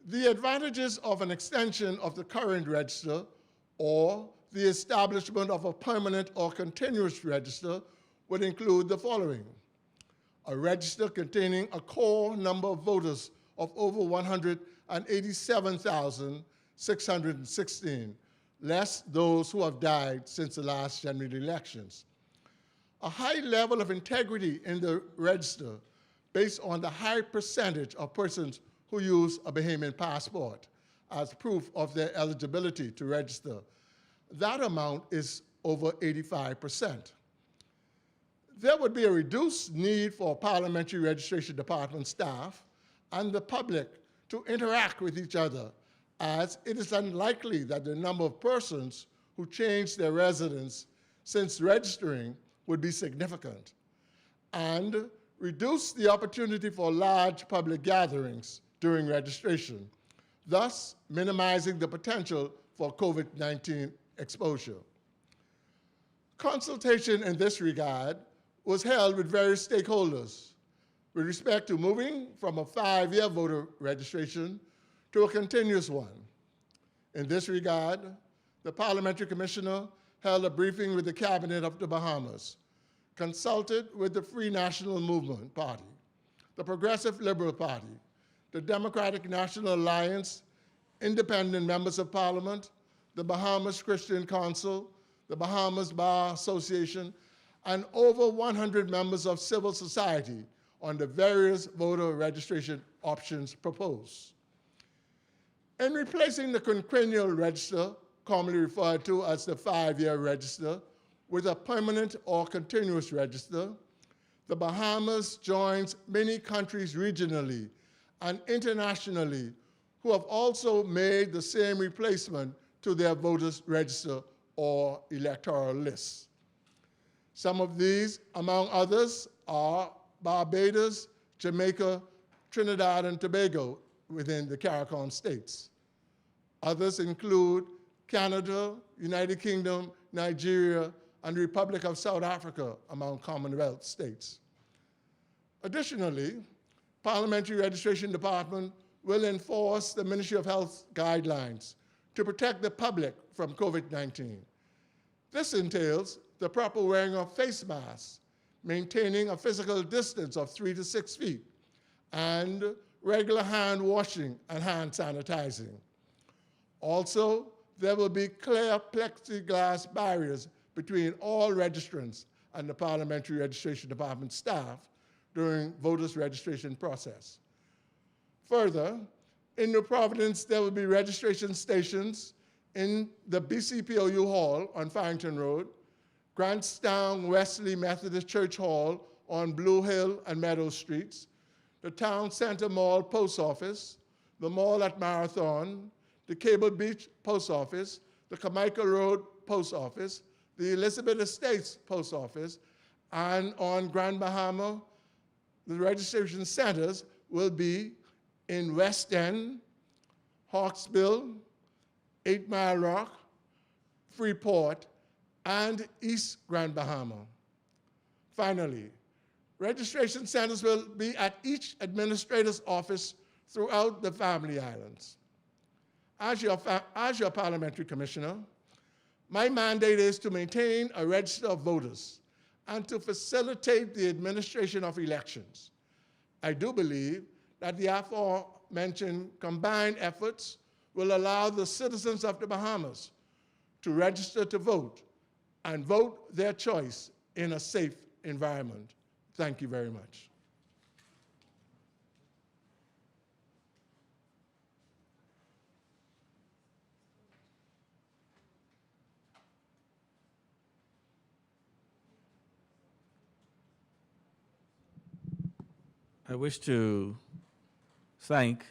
The advantages of an extension of the current register or the establishment of a permanent or continuous register would include the following: a register containing a core number of voters of over 187,616, less those who have died since the last general elections. A high level of integrity in the register based on the high percentage of persons who use a Bahamian passport as proof of their eligibility to register. That amount is over 85%. There would be a reduced need for Parliamentary Registration Department staff and the public to interact with each other, as it is unlikely that the number of persons who change their residence since registering would be significant. And reduce the opportunity for large public gatherings during registration, thus minimizing the potential for COVID-19 exposure. Consultation in this regard was held with various stakeholders with respect to moving from a 5-year voter registration to a continuous one. In this regard, the Parliamentary Commissioner held a briefing with the Cabinet of the Bahamas, consulted with the Free National Movement Party, the Progressive Liberal Party, the Democratic National Alliance, independent members of Parliament, the Bahamas Christian Council, the Bahamas Bar Association, and over 100 members of civil society on the various voter registration options proposed. In replacing the quinquennial register, commonly referred to as the 5-year register, with a permanent or continuous register, the Bahamas joins many countries regionally and internationally who have also made the same replacement to their voters' register or electoral lists. Some of these, among others, are Barbados, Jamaica, Trinidad and Tobago within the CARICOM states. Others include Canada, United Kingdom, Nigeria, and the Republic of South Africa among Commonwealth states. Additionally, Parliamentary Registration Department will enforce the Ministry of Health guidelines to protect the public from COVID-19. This entails the proper wearing of face masks, maintaining a physical distance of 3 to 6 feet, and regular hand washing and hand sanitizing. Also, there will be clear plexiglass barriers between all registrants and the Parliamentary Registration Department staff during voters' registration process. Further, in New Providence, there will be registration stations in the BCPOU Hall on Farrington Road, Grantstown Wesley Methodist Church Hall on Blue Hill and Meadow Streets, the Town Center Mall Post Office, the mall at Marathon, the Cable Beach Post Office, the Carmichael Road Post Office, the Elizabeth Estates Post Office, and on Grand Bahama, the registration centers will be in West End, Hawksbill, 8 Mile Rock, Freeport, and East Grand Bahama. Finally, registration centers will be at each administrator's office throughout the Family Islands. As your Parliamentary Commissioner, my mandate is to maintain a register of voters and to facilitate the administration of elections. I do believe that the aforementioned combined efforts will allow the citizens of the Bahamas to register to vote and vote their choice in a safe environment. Thank you very much. I wish to thank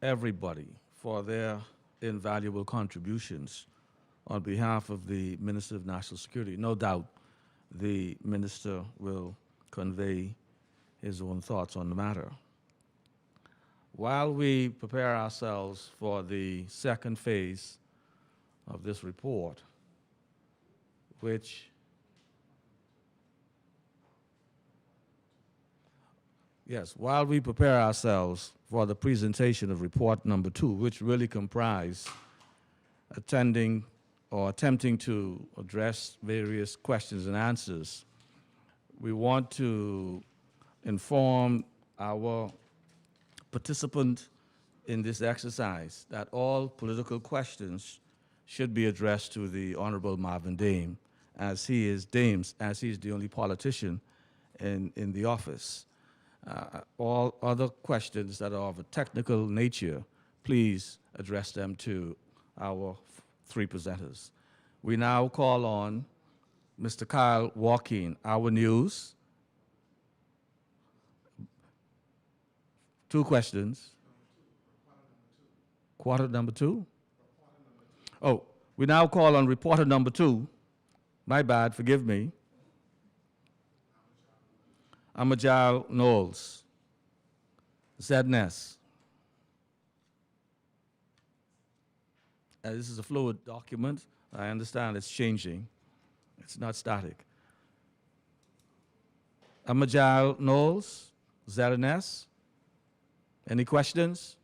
everybody for their invaluable contributions on behalf of the Minister of National Security. No doubt the Minister will convey his own thoughts on the matter. While we prepare ourselves for the second phase of this report, which while we prepare ourselves for the presentation of report number 2, which really comprise attempting to address various questions and answers, we want to inform our participant in this exercise that all political questions should be addressed to the Honorable Marvin Dame, as he is the only politician in the office. All other questions that are of a technical nature, please address them to our 3 presenters. We now call on Mr. Kyle Walkeen, Our News. 2 questions. Quarter number 2? Oh, we now call on reporter number 2. My bad, forgive me. Amajal Knowles, ZNS. This is a fluid document. I understand it's changing. It's not static. Amajal Knowles, ZNS. Any questions?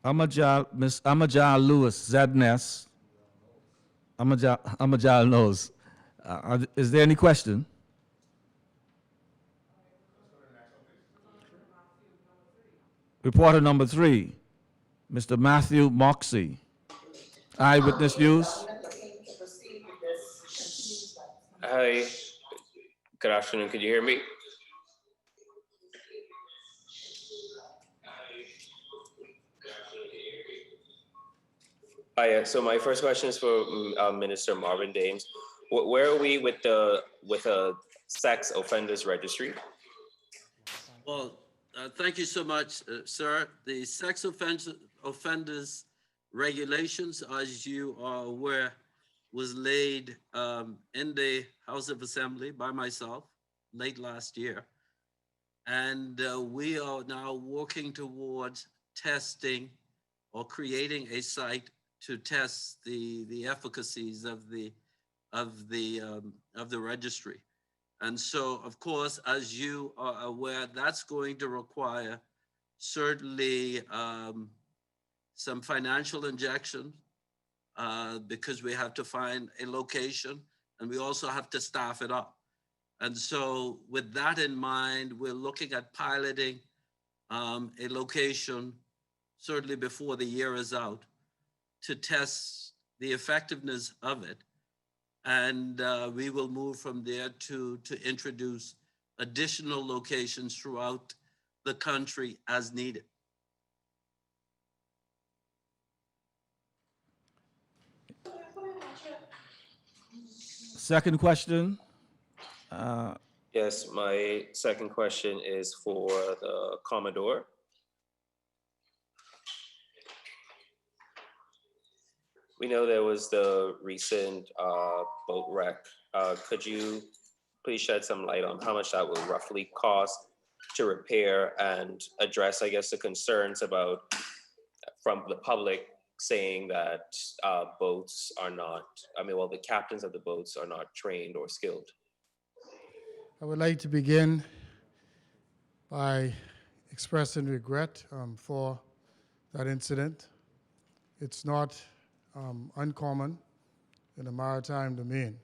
Miss Amajal Lewis, ZNS. Amajal knows. Is there any question? Reporter number 3, Mr. Matthew Moxie. Eyewitness News. Hi, good afternoon. Could you hear me? Hi, so my first question is for Minister Marvin Dames. Where are we with a sex offenders registry? Well, thank you so much, sir. The sex offenders regulations, as you are aware, was laid in the House of Assembly by myself late last year. And we are now working towards testing or creating a site to test the efficacies of the registry. And so, of course, as you are aware, that's going to require certainly some financial injection because we have to find a location and we also have to staff it up. And so with that in mind, we're looking at piloting a location certainly before the year is out to test the effectiveness of it. And we will move from there to introduce additional locations throughout the country as needed. Second question. Yes, my second question is for the Commodore. We know there was the recent boat wreck. Could you please shed some light on how much that will roughly cost to repair and address, I guess, the concerns about from the public saying that boats are not, the captains of the boats are not trained or skilled? I would like to begin by expressing regret for that incident. It's not uncommon in the maritime domain.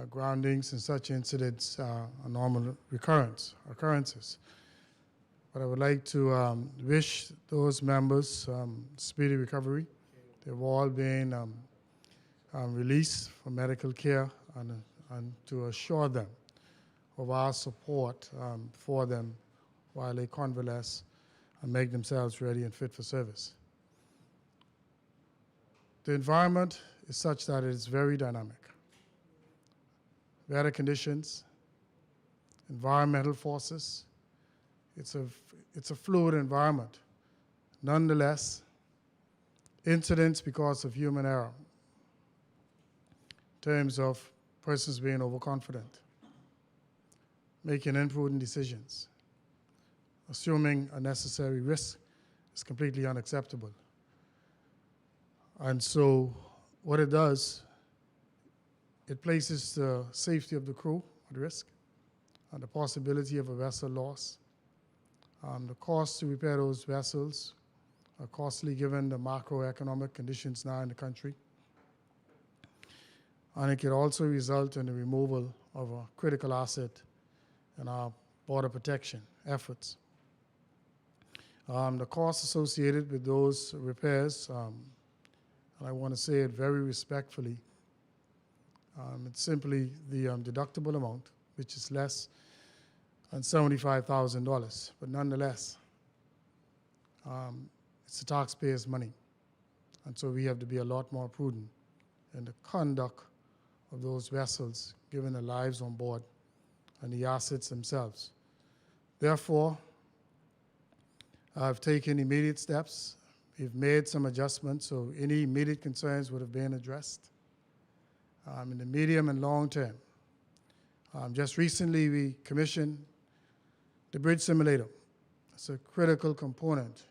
Groundings and such incidents are normal occurrences. But I would like to wish those members speedy recovery. They've all been released from medical care and to assure them of our support for them while they convalesce and make themselves ready and fit for service. The environment is such that it is very dynamic. Weather conditions, environmental forces, it's a fluid environment. Nonetheless, incidents because of human error, in terms of persons being overconfident, making imprudent decisions, assuming unnecessary risk is completely unacceptable. And so what it does, it places the safety of the crew at risk and the possibility of a vessel loss. The cost to repair those vessels are costly given the macroeconomic conditions now in the country. And it could also result in the removal of a critical asset in our border protection efforts. The costs associated with those repairs, and I want to say it very respectfully, it's simply the deductible amount, which is less than $75,000. But nonetheless, it's the taxpayers' money. And so we have to be a lot more prudent in the conduct of those vessels, given the lives on board and the assets themselves. Therefore, I've taken immediate steps. We've made some adjustments, so any immediate concerns would have been addressed. In the medium and long term, just recently we commissioned the bridge simulator. It's a critical component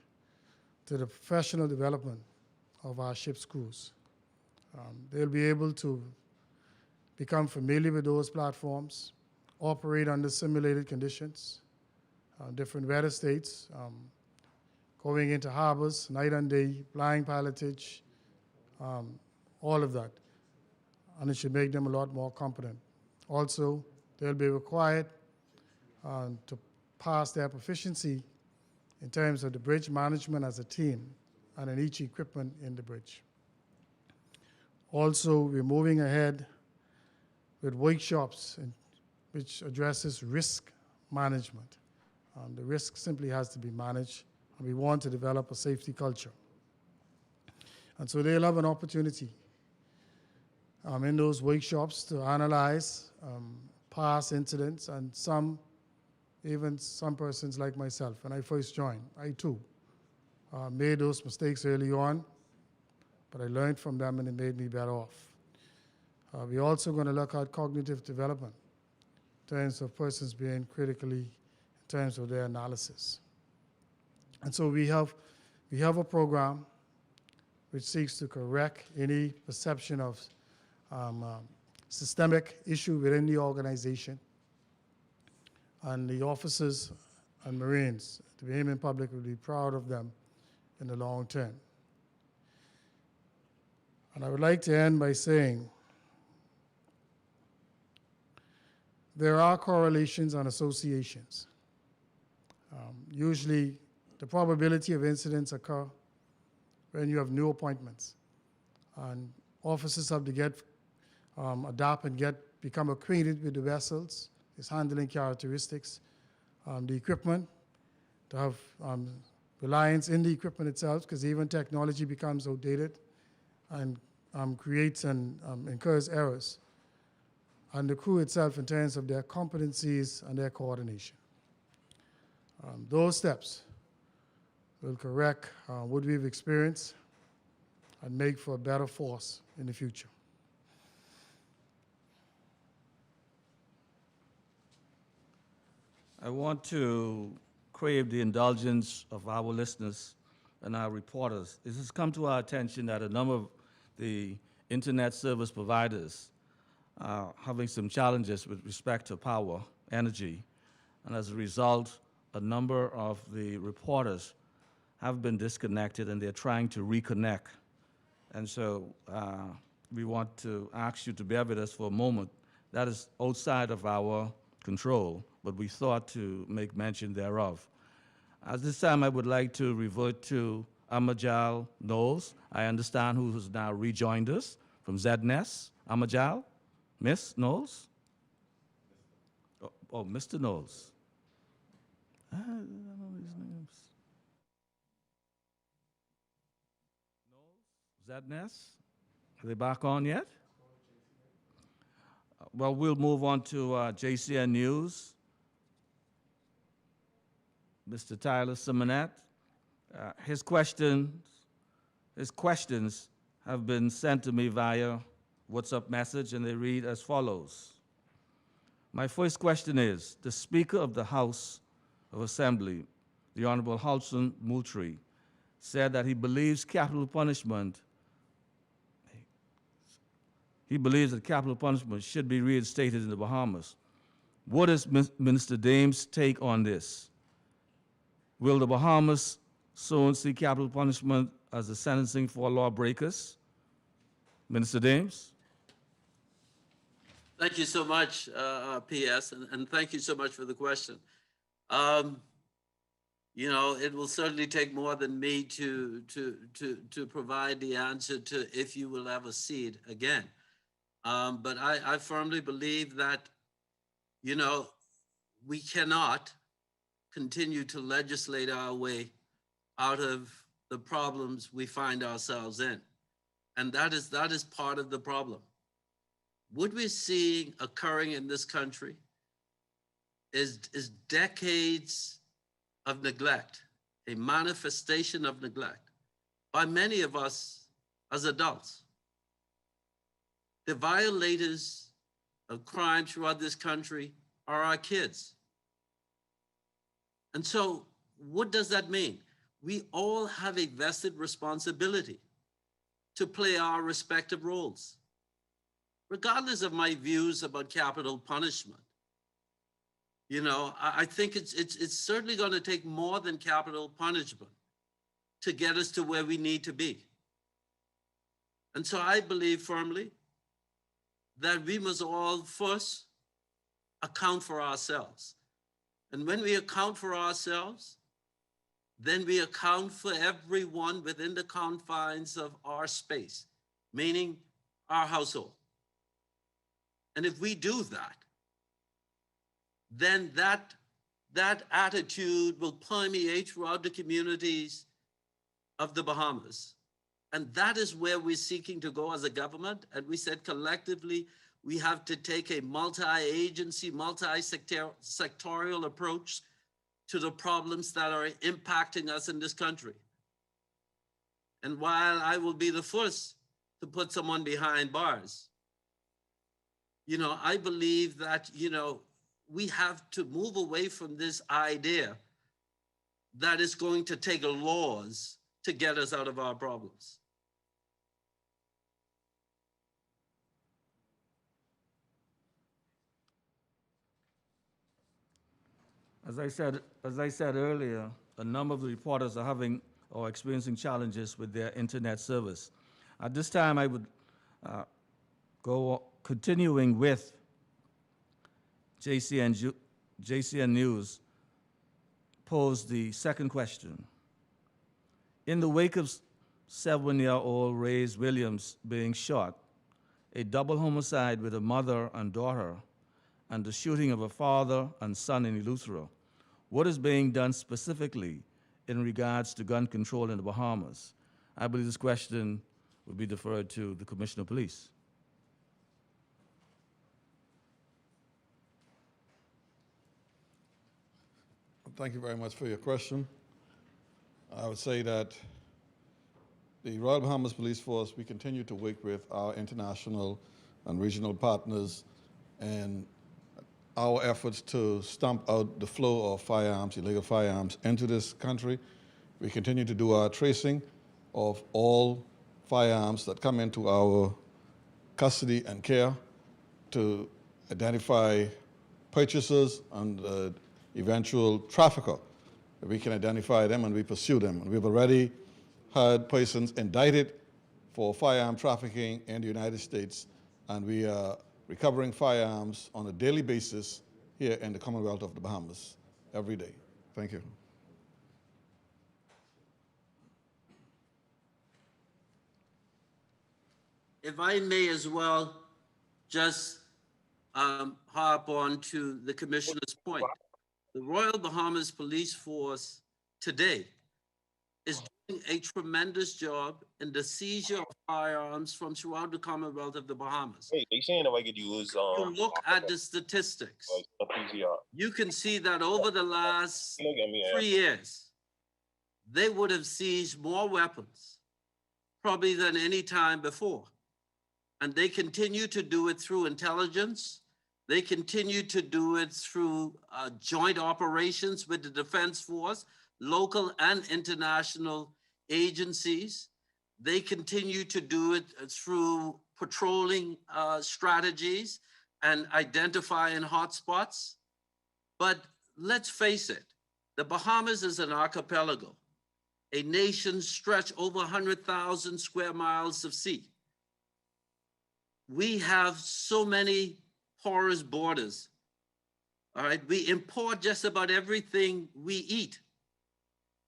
to the professional development of our ship's crews. They'll be able to become familiar with those platforms, operate under simulated conditions, different weather states, going into harbors, night and day, flying pilotage, all of that. And it should make them a lot more competent. Also, they'll be required to pass their proficiency in terms of the bridge management as a team and in each equipment in the bridge. Also, we're moving ahead with workshops which addresses risk management. The risk simply has to be managed, and we want to develop a safety culture. And so they'll have an opportunity in those workshops to analyze past incidents, and even some persons like myself, when I first joined, I too made those mistakes early on, but I learned from them and it made me better off. We're also going to look at cognitive development in terms of persons being critically, in terms of their analysis. And so we have a program which seeks to correct any perception of systemic issue within the organization, and the officers and Marines, the Bahamian public will be proud of them in the long term. And I would like to end by saying there are correlations and associations. Usually the probability of incidents occur when you have new appointments, and officers have to adapt and become acquainted with the vessels, its handling characteristics, the equipment, to have reliance in the equipment itself, because even technology becomes outdated and creates and incurs errors, and the crew itself in terms of their competencies and their coordination. Those steps will correct what we've experienced and make for a better force in the future. I want to crave the indulgence of our listeners and our reporters. It has come to our attention that a number of the internet service providers are having some challenges with respect to power, energy, and as a result, a number of the reporters have been disconnected and they're trying to reconnect. And so we want to ask you to bear with us for a moment. That is outside of our control, but we thought to make mention thereof. At this time, I would like to revert to Amajal Knowles, I understand, who has now rejoined us from ZNES. Amajal, Miss Knowles? Oh, Mr. Knowles. I don't know his names. Knowles, ZNES? Are they back on yet? Well, we'll move on to JCN News. Mr. Tyler Simonet. His questions have been sent to me via WhatsApp message, and they read as follows. My first question is, the Speaker of the House of Assembly, the Honorable Halson Moultrie, said that he believes that capital punishment should be reinstated in the Bahamas. What is Minister Dames' take on this? Will the Bahamas soon see capital punishment as a sentencing for lawbreakers? Minister Dames? Thank you so much, PS, and thank you so much for the question. You know, it will certainly take more than me to provide the answer to if you will ever see it again. But I firmly believe that, you know, we cannot continue to legislate our way out of the problems we find ourselves in. And that is part of the problem. What we're seeing occurring in this country is decades of neglect, a manifestation of neglect by many of us as adults. The violators of crime throughout this country are our kids. And so what does that mean? We all have a vested responsibility to play our respective roles, regardless of my views about capital punishment. You know, I think it's certainly going to take more than capital punishment to get us to where we need to be. And so I believe firmly that we must all first account for ourselves. And when we account for ourselves, then we account for everyone within the confines of our space, meaning our household. And if we do that, then that attitude will permeate throughout the communities of the Bahamas. And that is where we're seeking to go as a government. And we said collectively, we have to take a multi-agency, multi-sectorial approach to the problems that are impacting us in this country. And while I will be the first to put someone behind bars, you know, I believe that, you know, we have to move away from this idea that it's going to take laws to get us out of our problems. As I said earlier, a number of the reporters are having or experiencing challenges with their internet service. At this time, I would continuing with JCN News, pose the second question. In the wake of 7-year-old Ray's Williams being shot, a double homicide with a mother and daughter, and the shooting of a father and son in Electoral, what is being done specifically in regards to gun control in the Bahamas? I believe this question will be deferred to the Commissioner of Police. Thank you very much for your question. I would say that the Royal Bahamas Police Force, we continue to work with our international and regional partners in our efforts to stamp out the flow of firearms, illegal firearms, into this country. We continue to do our tracing of all firearms that come into our custody and care to identify purchasers and eventual trafficker. We can identify them and we pursue them. And we've already had persons indicted for firearm trafficking in the United States, and we are recovering firearms on a daily basis here in the Commonwealth of the Bahamas every day. Thank you. If I may as well just harp on to the Commissioner's point. The Royal Bahamas Police Force today is doing a tremendous job in the seizure of firearms from throughout the Commonwealth of the Bahamas. Hey, they saying if I could use You look at the statistics, a PCR. you can see that over the last 3 years, they would have seized more weapons probably than any time before. And they continue to do it through intelligence. They continue to do it through joint operations with the Defense Force, local and international agencies. They continue to do it through patrolling strategies and identifying hotspots. But let's face it, the Bahamas is an archipelago, a nation stretched over 100,000 square miles of sea. We have so many porous borders, all right? We import just about everything we eat.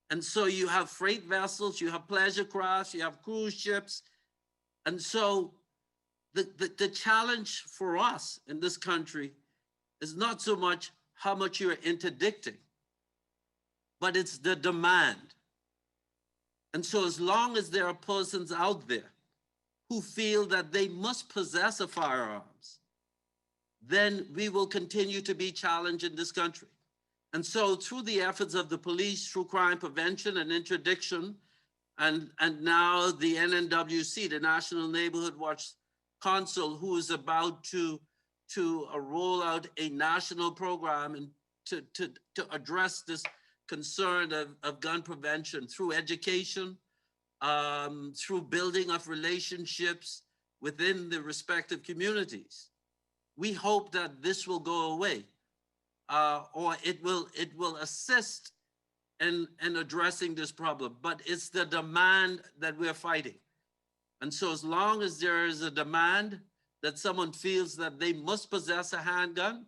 And so you have freight vessels, you have pleasure crafts, you have cruise ships. And so the challenge for us in this country is not so much how much you're interdicting, but it's the demand. And so as long as there are persons out there who feel that they must possess a firearms, then we will continue to be challenged in this country. And so through the efforts of the police, through crime prevention and interdiction, and now the NNWC, the National Neighborhood Watch Council, who is about to roll out a national program and to address this concern of gun prevention through education, through building of relationships within the respective communities. We hope that this will go away, or it will assist in addressing this problem, but it's the demand that we're fighting. And so as long as there is a demand that someone feels that they must possess a handgun,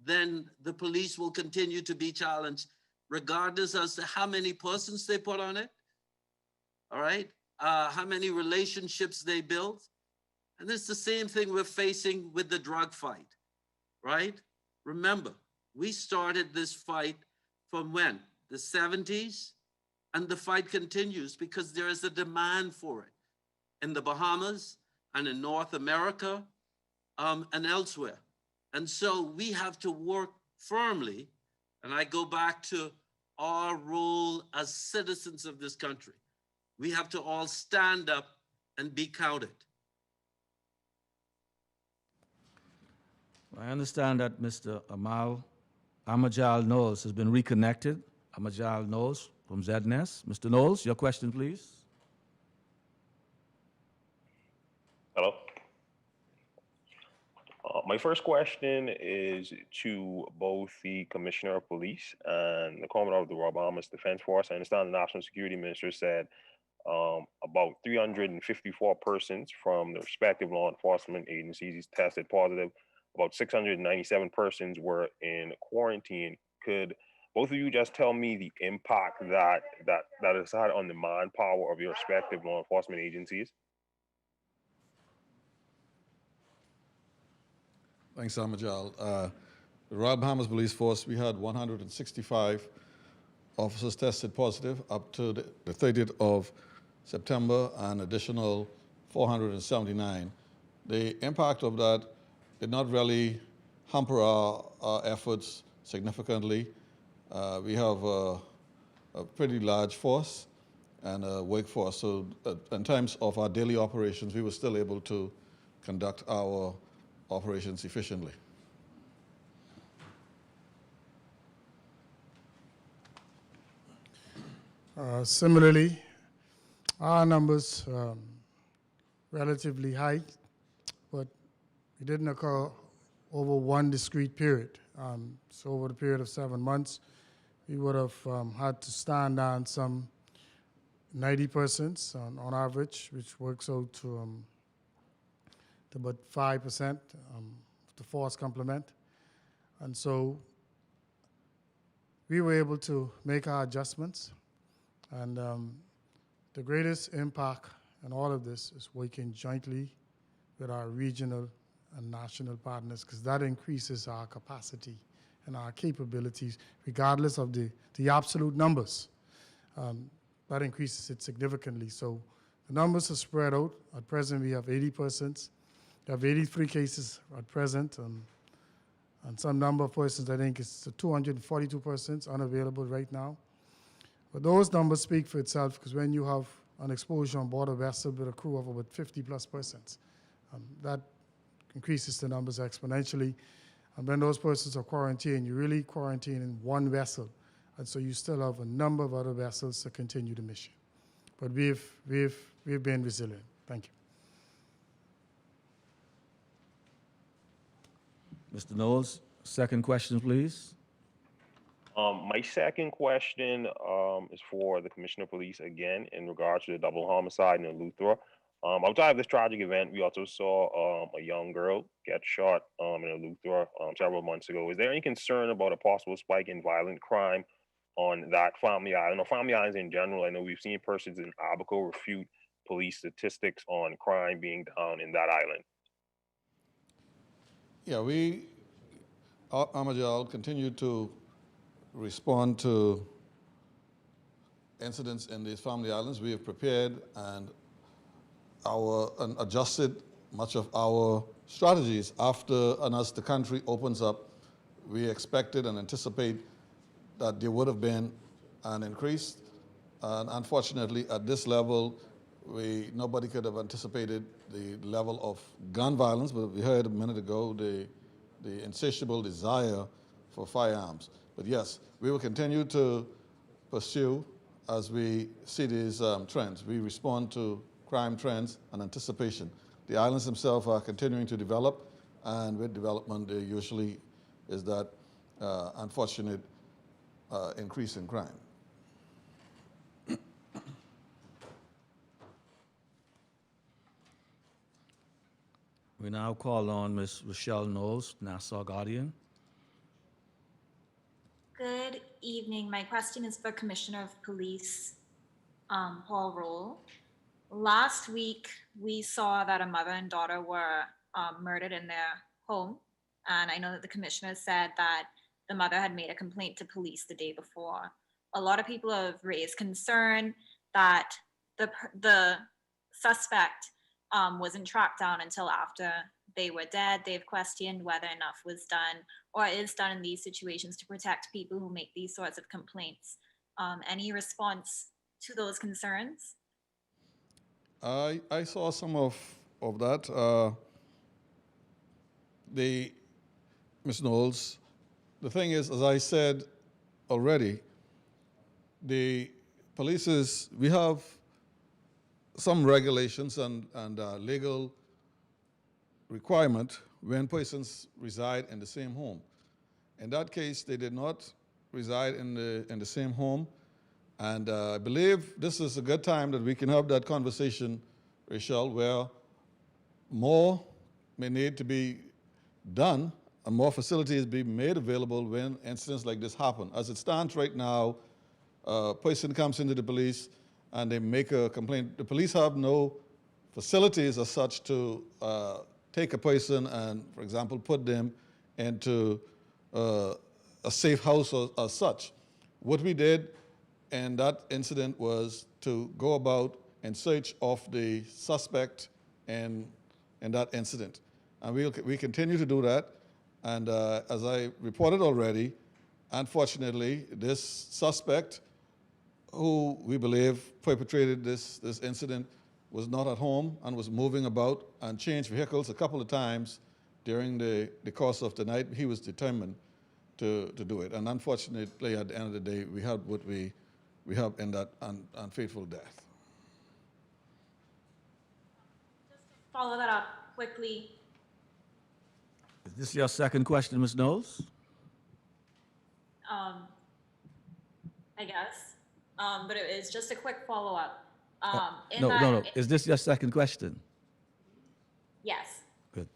then the police will continue to be challenged, regardless as to how many persons they put on it, all right? How many relationships they build. And it's the same thing we're facing with the drug fight, right? Remember, we started this fight from when? The 70s, and the fight continues because there is a demand for it in the Bahamas and in North America and elsewhere. And so we have to work firmly, and I go back to our role as citizens of this country. We have to all stand up and be counted. I understand that Mr. Amajal Knowles has been reconnected. Amajal Knowles from ZNS. Mr. Knowles, your question, please. Hello. My first question is to both the Commissioner of Police and the Commandant of the Royal Bahamas Defense Force. I understand the National Security Minister said about 354 persons from the respective law enforcement agencies tested positive. About 697 persons were in quarantine. Could both of you just tell me the impact that has had on the manpower of your respective law enforcement agencies? Thanks, Amajal. The Royal Bahamas Police Force, we had 165 officers tested positive up to the 30th of September, and additional 479. The impact of that did not really hamper our efforts significantly. We have a pretty large force and a workforce, so in terms of our daily operations, we were still able to conduct our operations efficiently. Similarly, our numbers relatively high, but it didn't occur over one discrete period. So over the period of 7 months, we would have had to stand down some 90 persons on average, which works out to about 5% of the force complement. And so we were able to make our adjustments. And the greatest impact in all of this is working jointly with our regional and national partners, because that increases our capacity and our capabilities, regardless of the absolute numbers. That increases it significantly. So the numbers are spread out. At present, we have 80 persons. We have 83 cases at present, and some number of persons, I think it's 242 persons unavailable right now. But those numbers speak for itself, because when you have an exposure on board a vessel with a crew of about 50 plus persons, that increases the numbers exponentially. And when those persons are quarantined, you really quarantine in one vessel. And so you still have a number of other vessels to continue the mission. But we've been resilient. Thank you. Mr. Knowles, second question, please. My second question is for the Commissioner of Police again in regards to the double homicide in Electoral. Outside of this tragic event, we also saw a young girl get shot in Electoral several months ago. Is there any concern about a possible spike in violent crime on that family island, or family islands in general? I know we've seen persons in Abaco refute police statistics on crime being down in that island. Yeah, we, Amajal, continue to respond to incidents in these family islands. We have prepared and and adjusted much of our strategies after and as the country opens up. We expected and anticipate that there would have been an increase. And unfortunately, at this level, nobody could have anticipated the level of gun violence, but we heard a minute ago the insatiable desire for firearms. But yes, we will continue to pursue as we see these trends. We respond to crime trends and anticipation. The islands themselves are continuing to develop, and with development, there usually is that unfortunate increase in crime. We now call on Ms. Rochelle Knowles, Nassau Guardian. Good evening. My question is for Commissioner of Police Paul Roll. Last week, we saw that a mother and daughter were murdered in their home. And I know that the commissioner said that the mother had made a complaint to police the day before. A lot of people have raised concern that the suspect wasn't tracked down until after they were dead. They've questioned whether enough was done or is done in these situations to protect people who make these sorts of complaints. Any response to those concerns? I saw some of that. Ms. Knowles, the thing is, as I said already, the police we have some regulations and legal requirement when persons reside in the same home. In that case, they did not reside in the same home, and I believe this is a good time that we can have that conversation, Rachel, where more may need to be done and more facilities be made available when incidents like this happen. As it stands right now, a person comes into the police and they make a complaint. The police have no facilities as such to take a person and, for example, put them into a safe house or as such. What we did in that incident was to go about in search of the suspect in that incident. And we continue to do that. And as I reported already, unfortunately, this suspect, who we believe perpetrated this incident, was not at home and was moving about and changed vehicles a couple of times during the course of the night. He was determined to do it. And unfortunately, at the end of the day, we had what we have in that unfaithful death. Just to follow that up quickly. Is this your second question, Ms. Knowles? I guess. But it is just a quick follow-up. No. Is this your second question? Yes. Good.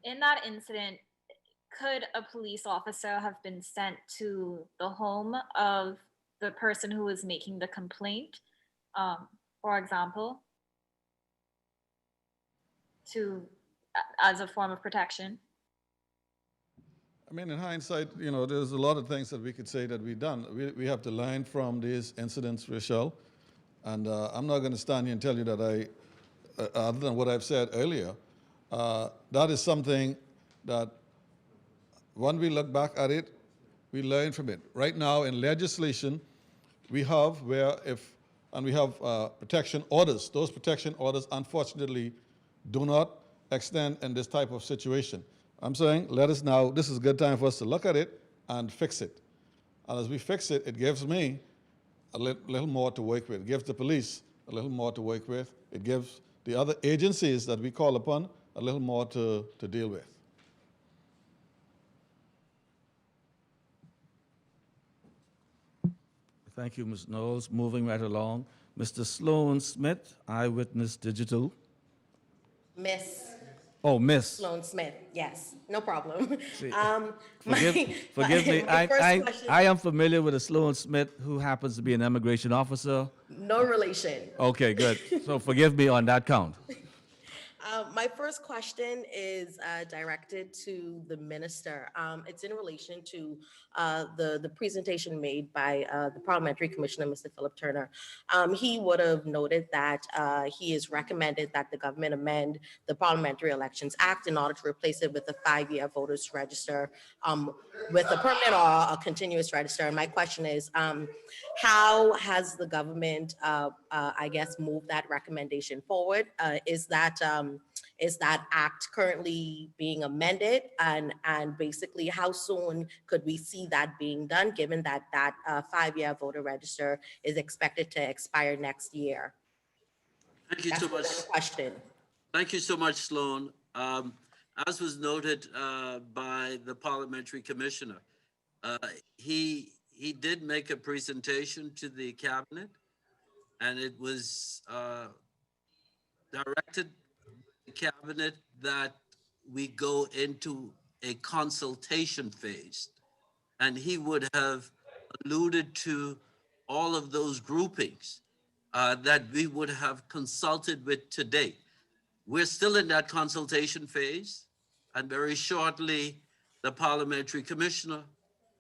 In that incident, could a police officer have been sent to the home of the person who was making the complaint, for example, as a form of protection? I mean, in hindsight, there's a lot of things that we could say that we've done. We have to learn from these incidents, Rochelle. And I'm not going to stand here and tell you that other than what I've said earlier, that is something that when we look back at it, we learn from it. Right now in legislation, we have protection orders. Those protection orders, unfortunately, do not extend in this type of situation. I'm saying, this is a good time for us to look at it and fix it. And as we fix it, it gives me a little more to work with. It gives the police a little more to work with. It gives the other agencies that we call upon a little more to deal with. Thank you, Ms. Knowles. Moving right along. Mr. Sloan Smith, Eyewitness Digital. Miss Oh, Miss. Sloan Smith, yes, no problem. See, My forgive me. my first question, I am familiar with a Sloan Smith who happens to be an immigration officer. no relation. Okay, good. So forgive me on that count. My first question is directed to the minister. It's in relation to the presentation made by the Parliamentary Commissioner, Mr. Philip Turner. He would have noted that he has recommended that the government amend the Parliamentary Elections Act in order to replace it with a 5-year voters register with a permanent or a continuous register. And my question is, how has the government, I guess, moved that recommendation forward? Is that act currently being amended? And basically, how soon could we see that being done, given that that 5-year voter register is expected to expire next year? Thank you That's so the much. one question. Thank you so much, Sloan. As was noted by the Parliamentary Commissioner, he did make a presentation to the cabinet, and it was directed the cabinet that we go into a consultation phase. And he would have alluded to all of those groupings that we would have consulted with today. We're still in that consultation phase, and very shortly, the Parliamentary Commissioner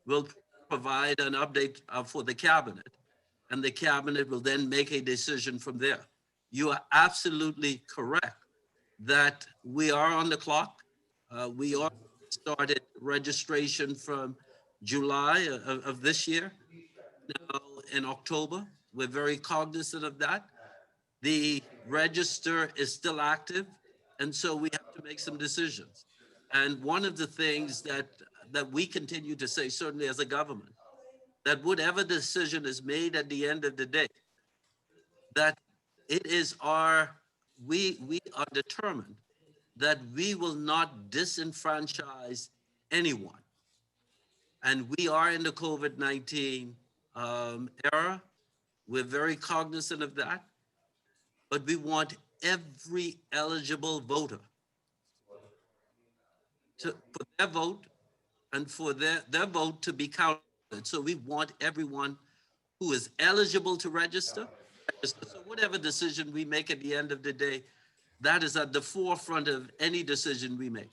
will provide an update for the cabinet, and the cabinet will then make a decision from there. You are absolutely correct that we are on the clock. We are started registration from July of this year. Now in October, we're very cognizant of that. The register is still active, and so we have to make some decisions. And one of the things that we continue to say, certainly as a government, that whatever decision is made at the end of the day, that it is we are determined that we will not disenfranchise anyone. And we are in the COVID-19 era. We're very cognizant of that. But we want every eligible voter to put their vote and for their vote to be counted. So we want everyone who is eligible to register. So whatever decision we make at the end of the day, that is at the forefront of any decision we make.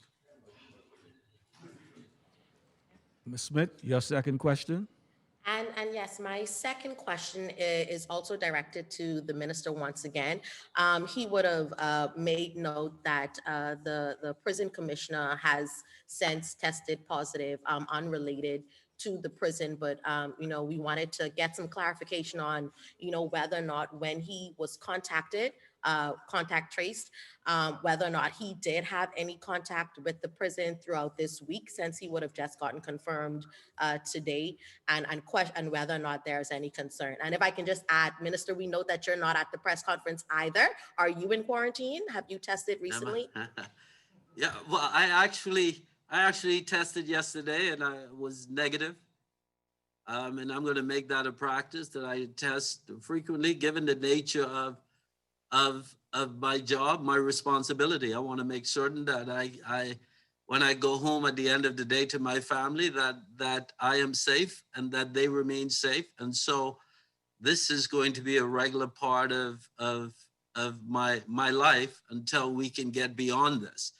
Ms. Smith, your second question? And yes, my second question is also directed to the minister once again. He would have made note that the prison commissioner has since tested positive, unrelated to the prison, but we wanted to get some clarification on whether or not when he was contacted, contact traced, whether or not he did have any contact with the prison throughout this week, since he would have just gotten confirmed today, and whether or not there's any concern. And if I can just add, Minister, we know that you're not at the press conference either. Are you in quarantine? Have you tested recently? Yeah, well, I actually tested yesterday and I was negative. And I'm going to make that a practice that I test frequently, given the nature of my job, my responsibility. I want to make certain that I when I go home at the end of the day to my family, that I am safe and that they remain safe. And so this is going to be a regular part of my life until we can get beyond this.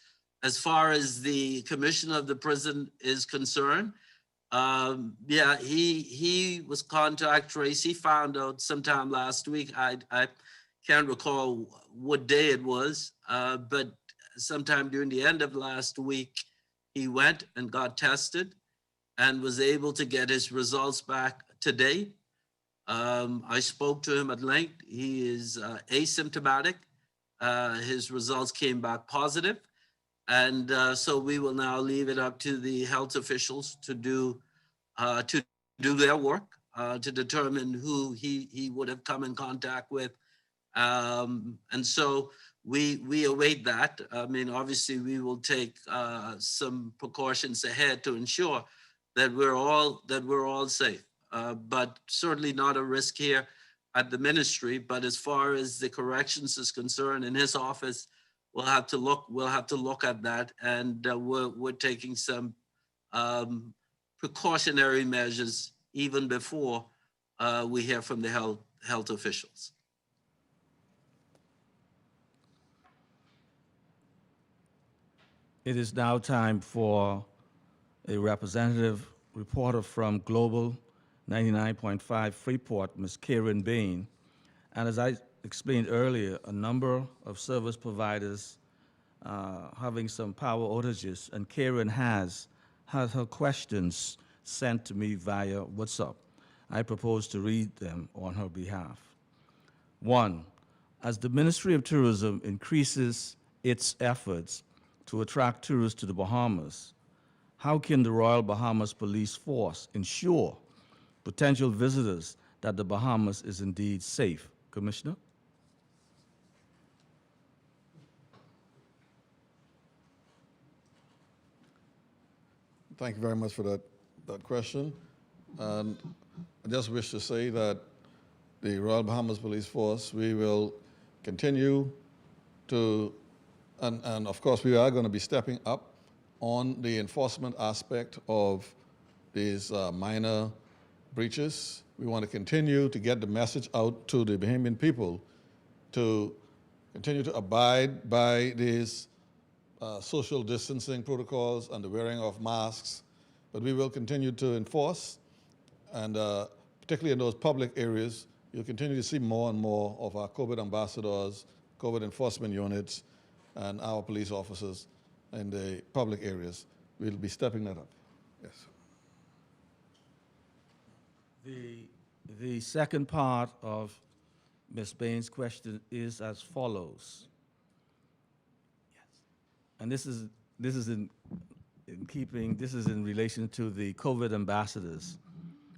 As far as the commissioner of the prison is concerned, yeah, he was contact traced. He found out sometime last week. I can't recall what day it was, but sometime during the end of last week, he went and got tested and was able to get his results back today. I spoke to him at length. He is asymptomatic. His results came back positive. And so we will now leave it up to the health officials to do their work, to determine who he would have come in contact with. And so we await that. I mean, obviously we will take some precautions ahead to ensure that we're all safe, but certainly not a risk here at the ministry. But as far as the corrections is concerned, in his office, we'll have to look at that, and we're taking some precautionary measures even before we hear from the health officials. It is now time for a representative reporter from Global 99.5 Freeport, Ms. Karen Bain. And as I explained earlier, a number of service providers having some power outages, and Karen has had her questions sent to me via WhatsApp. I propose to read them on her behalf. One, as the Ministry of Tourism increases its efforts to attract tourists to the Bahamas, how can the Royal Bahamas Police Force ensure potential visitors that the Bahamas is indeed safe? Commissioner? Thank you very much for that question. And I just wish to say that the Royal Bahamas Police Force, we will continue to, and of course we are going to be stepping up on the enforcement aspect of these minor breaches. We want to continue to get the message out to the Bahamian people to continue to abide by these social distancing protocols and the wearing of masks, but we will continue to enforce, and particularly in those public areas, you'll continue to see more and more of our COVID ambassadors, COVID enforcement units, and our police officers in the public areas. We'll be stepping that up. Yes. The second part of Ms. Bain's question is as follows. And this is in relation to the COVID ambassadors.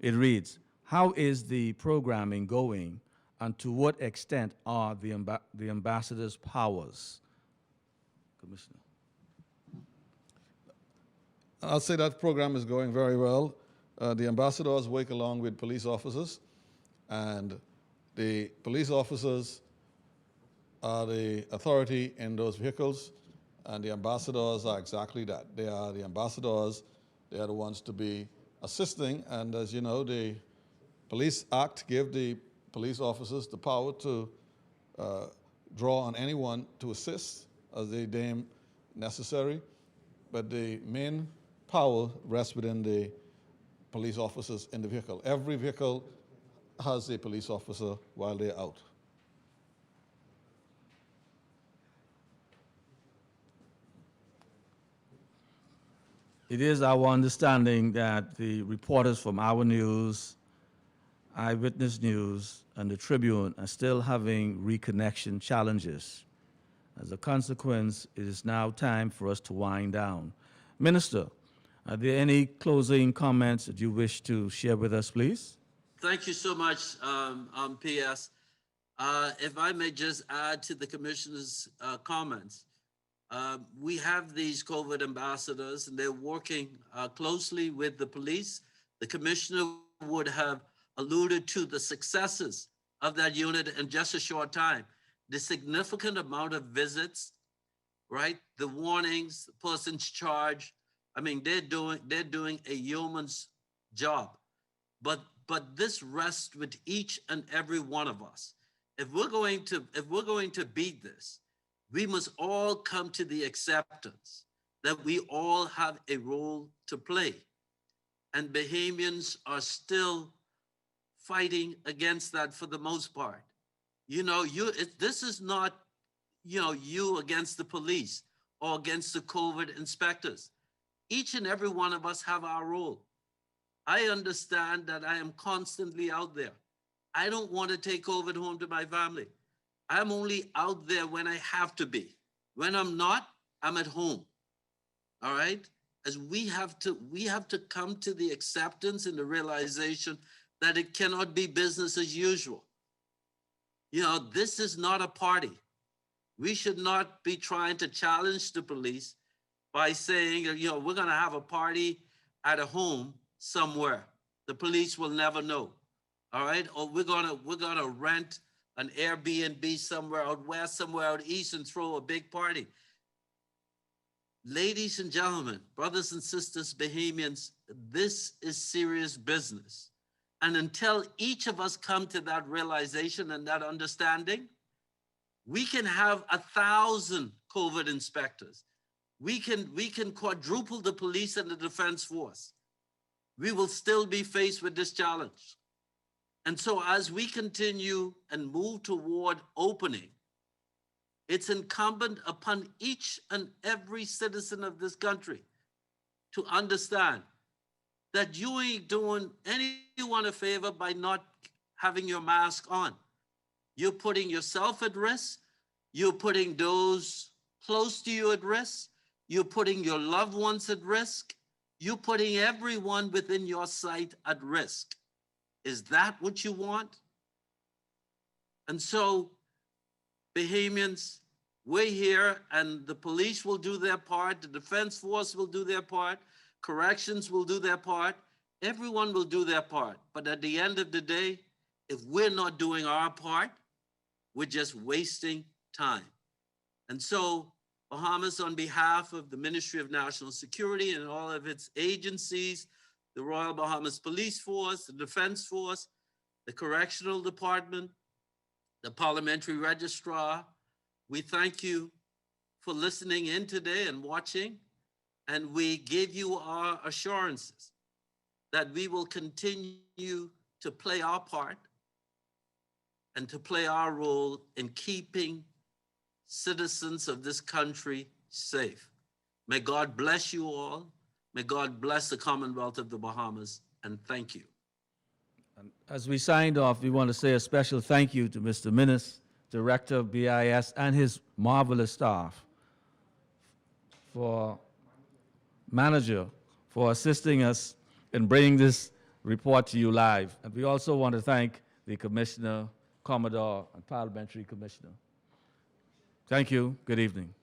It reads, how is the programming going, and to what extent are the ambassadors' powers? Commissioner. I'll say that program is going very well. The ambassadors work along with police officers, and the police officers are the authority in those vehicles, and the ambassadors are exactly that. They are the ambassadors. They are the ones to be assisting, and as you know, the Police Act gave the police officers the power to draw on anyone to assist as they deem necessary, but the main power rests within the police officers in the vehicle. Every vehicle has a police officer while they're out. It is our understanding that the reporters from Our News, Eyewitness News, and the Tribune are still having reconnection challenges. As a consequence, it is now time for us to wind down. Minister, are there any closing comments that you wish to share with us, please? Thank you so much, PS. If I may just add to the Commissioner's comments, we have these COVID ambassadors, and they're working closely with the police. The Commissioner would have alluded to the successes of that unit in just a short time. The significant amount of visits, right? The warnings, the person's charged. I mean, they're doing a yeoman's job. But this rests with each and every one of us. If we're going to beat this, we must all come to the acceptance that we all have a role to play. And Bahamians are still fighting against that for the most part. You know, this is not, you against the police or against the COVID inspectors. Each and every one of us have our role. I understand that I am constantly out there. I don't want to take COVID home to my family. I'm only out there when I have to be. When I'm not, I'm at home. All right? As we have to come to the acceptance and the realization that it cannot be business as usual. This is not a party. We should not be trying to challenge the police by saying, we're going to have a party at a home somewhere. The police will never know. All right? Or we're gonna rent an Airbnb somewhere out west, somewhere out east, and throw a big party. Ladies and gentlemen, brothers and sisters, Bahamians, this is serious business. And until each of us come to that realization and that understanding, we can have 1,000 COVID inspectors. we can quadruple the police and the defense force. We will still be faced with this challenge. And so as we continue and move toward opening, it's incumbent upon each and every citizen of this country to understand that you ain't doing anyone a favor by not having your mask on. You're putting yourself at risk. You're putting those close to you at risk. You're putting your loved ones at risk. You're putting everyone within your sight at risk. Is that what you want? And so, Bahamians, we're here, and the police will do their part, the defense force will do their part, corrections will do their part, everyone will do their part. But at the end of the day, if we're not doing our part, we're just wasting time. And so, Bahamas, on behalf of the Ministry of National Security and all of its agencies, the Royal Bahamas Police Force, the Defense Force, the Correctional Department, the Parliamentary Registrar, we thank you for listening in today and watching, and we give you our assurances that we will continue to play our part and to play our role in keeping citizens of this country safe. May God bless you all. May God bless the Commonwealth of the Bahamas, and thank you. And as we signed off, we want to say a special thank you to Mr. Minnis, Director of BIS, and his marvelous staff, manager, for assisting us in bringing this report to you live. And we also want to thank the Commissioner, Commodore, and Parliamentary Commissioner. Thank you. Good evening.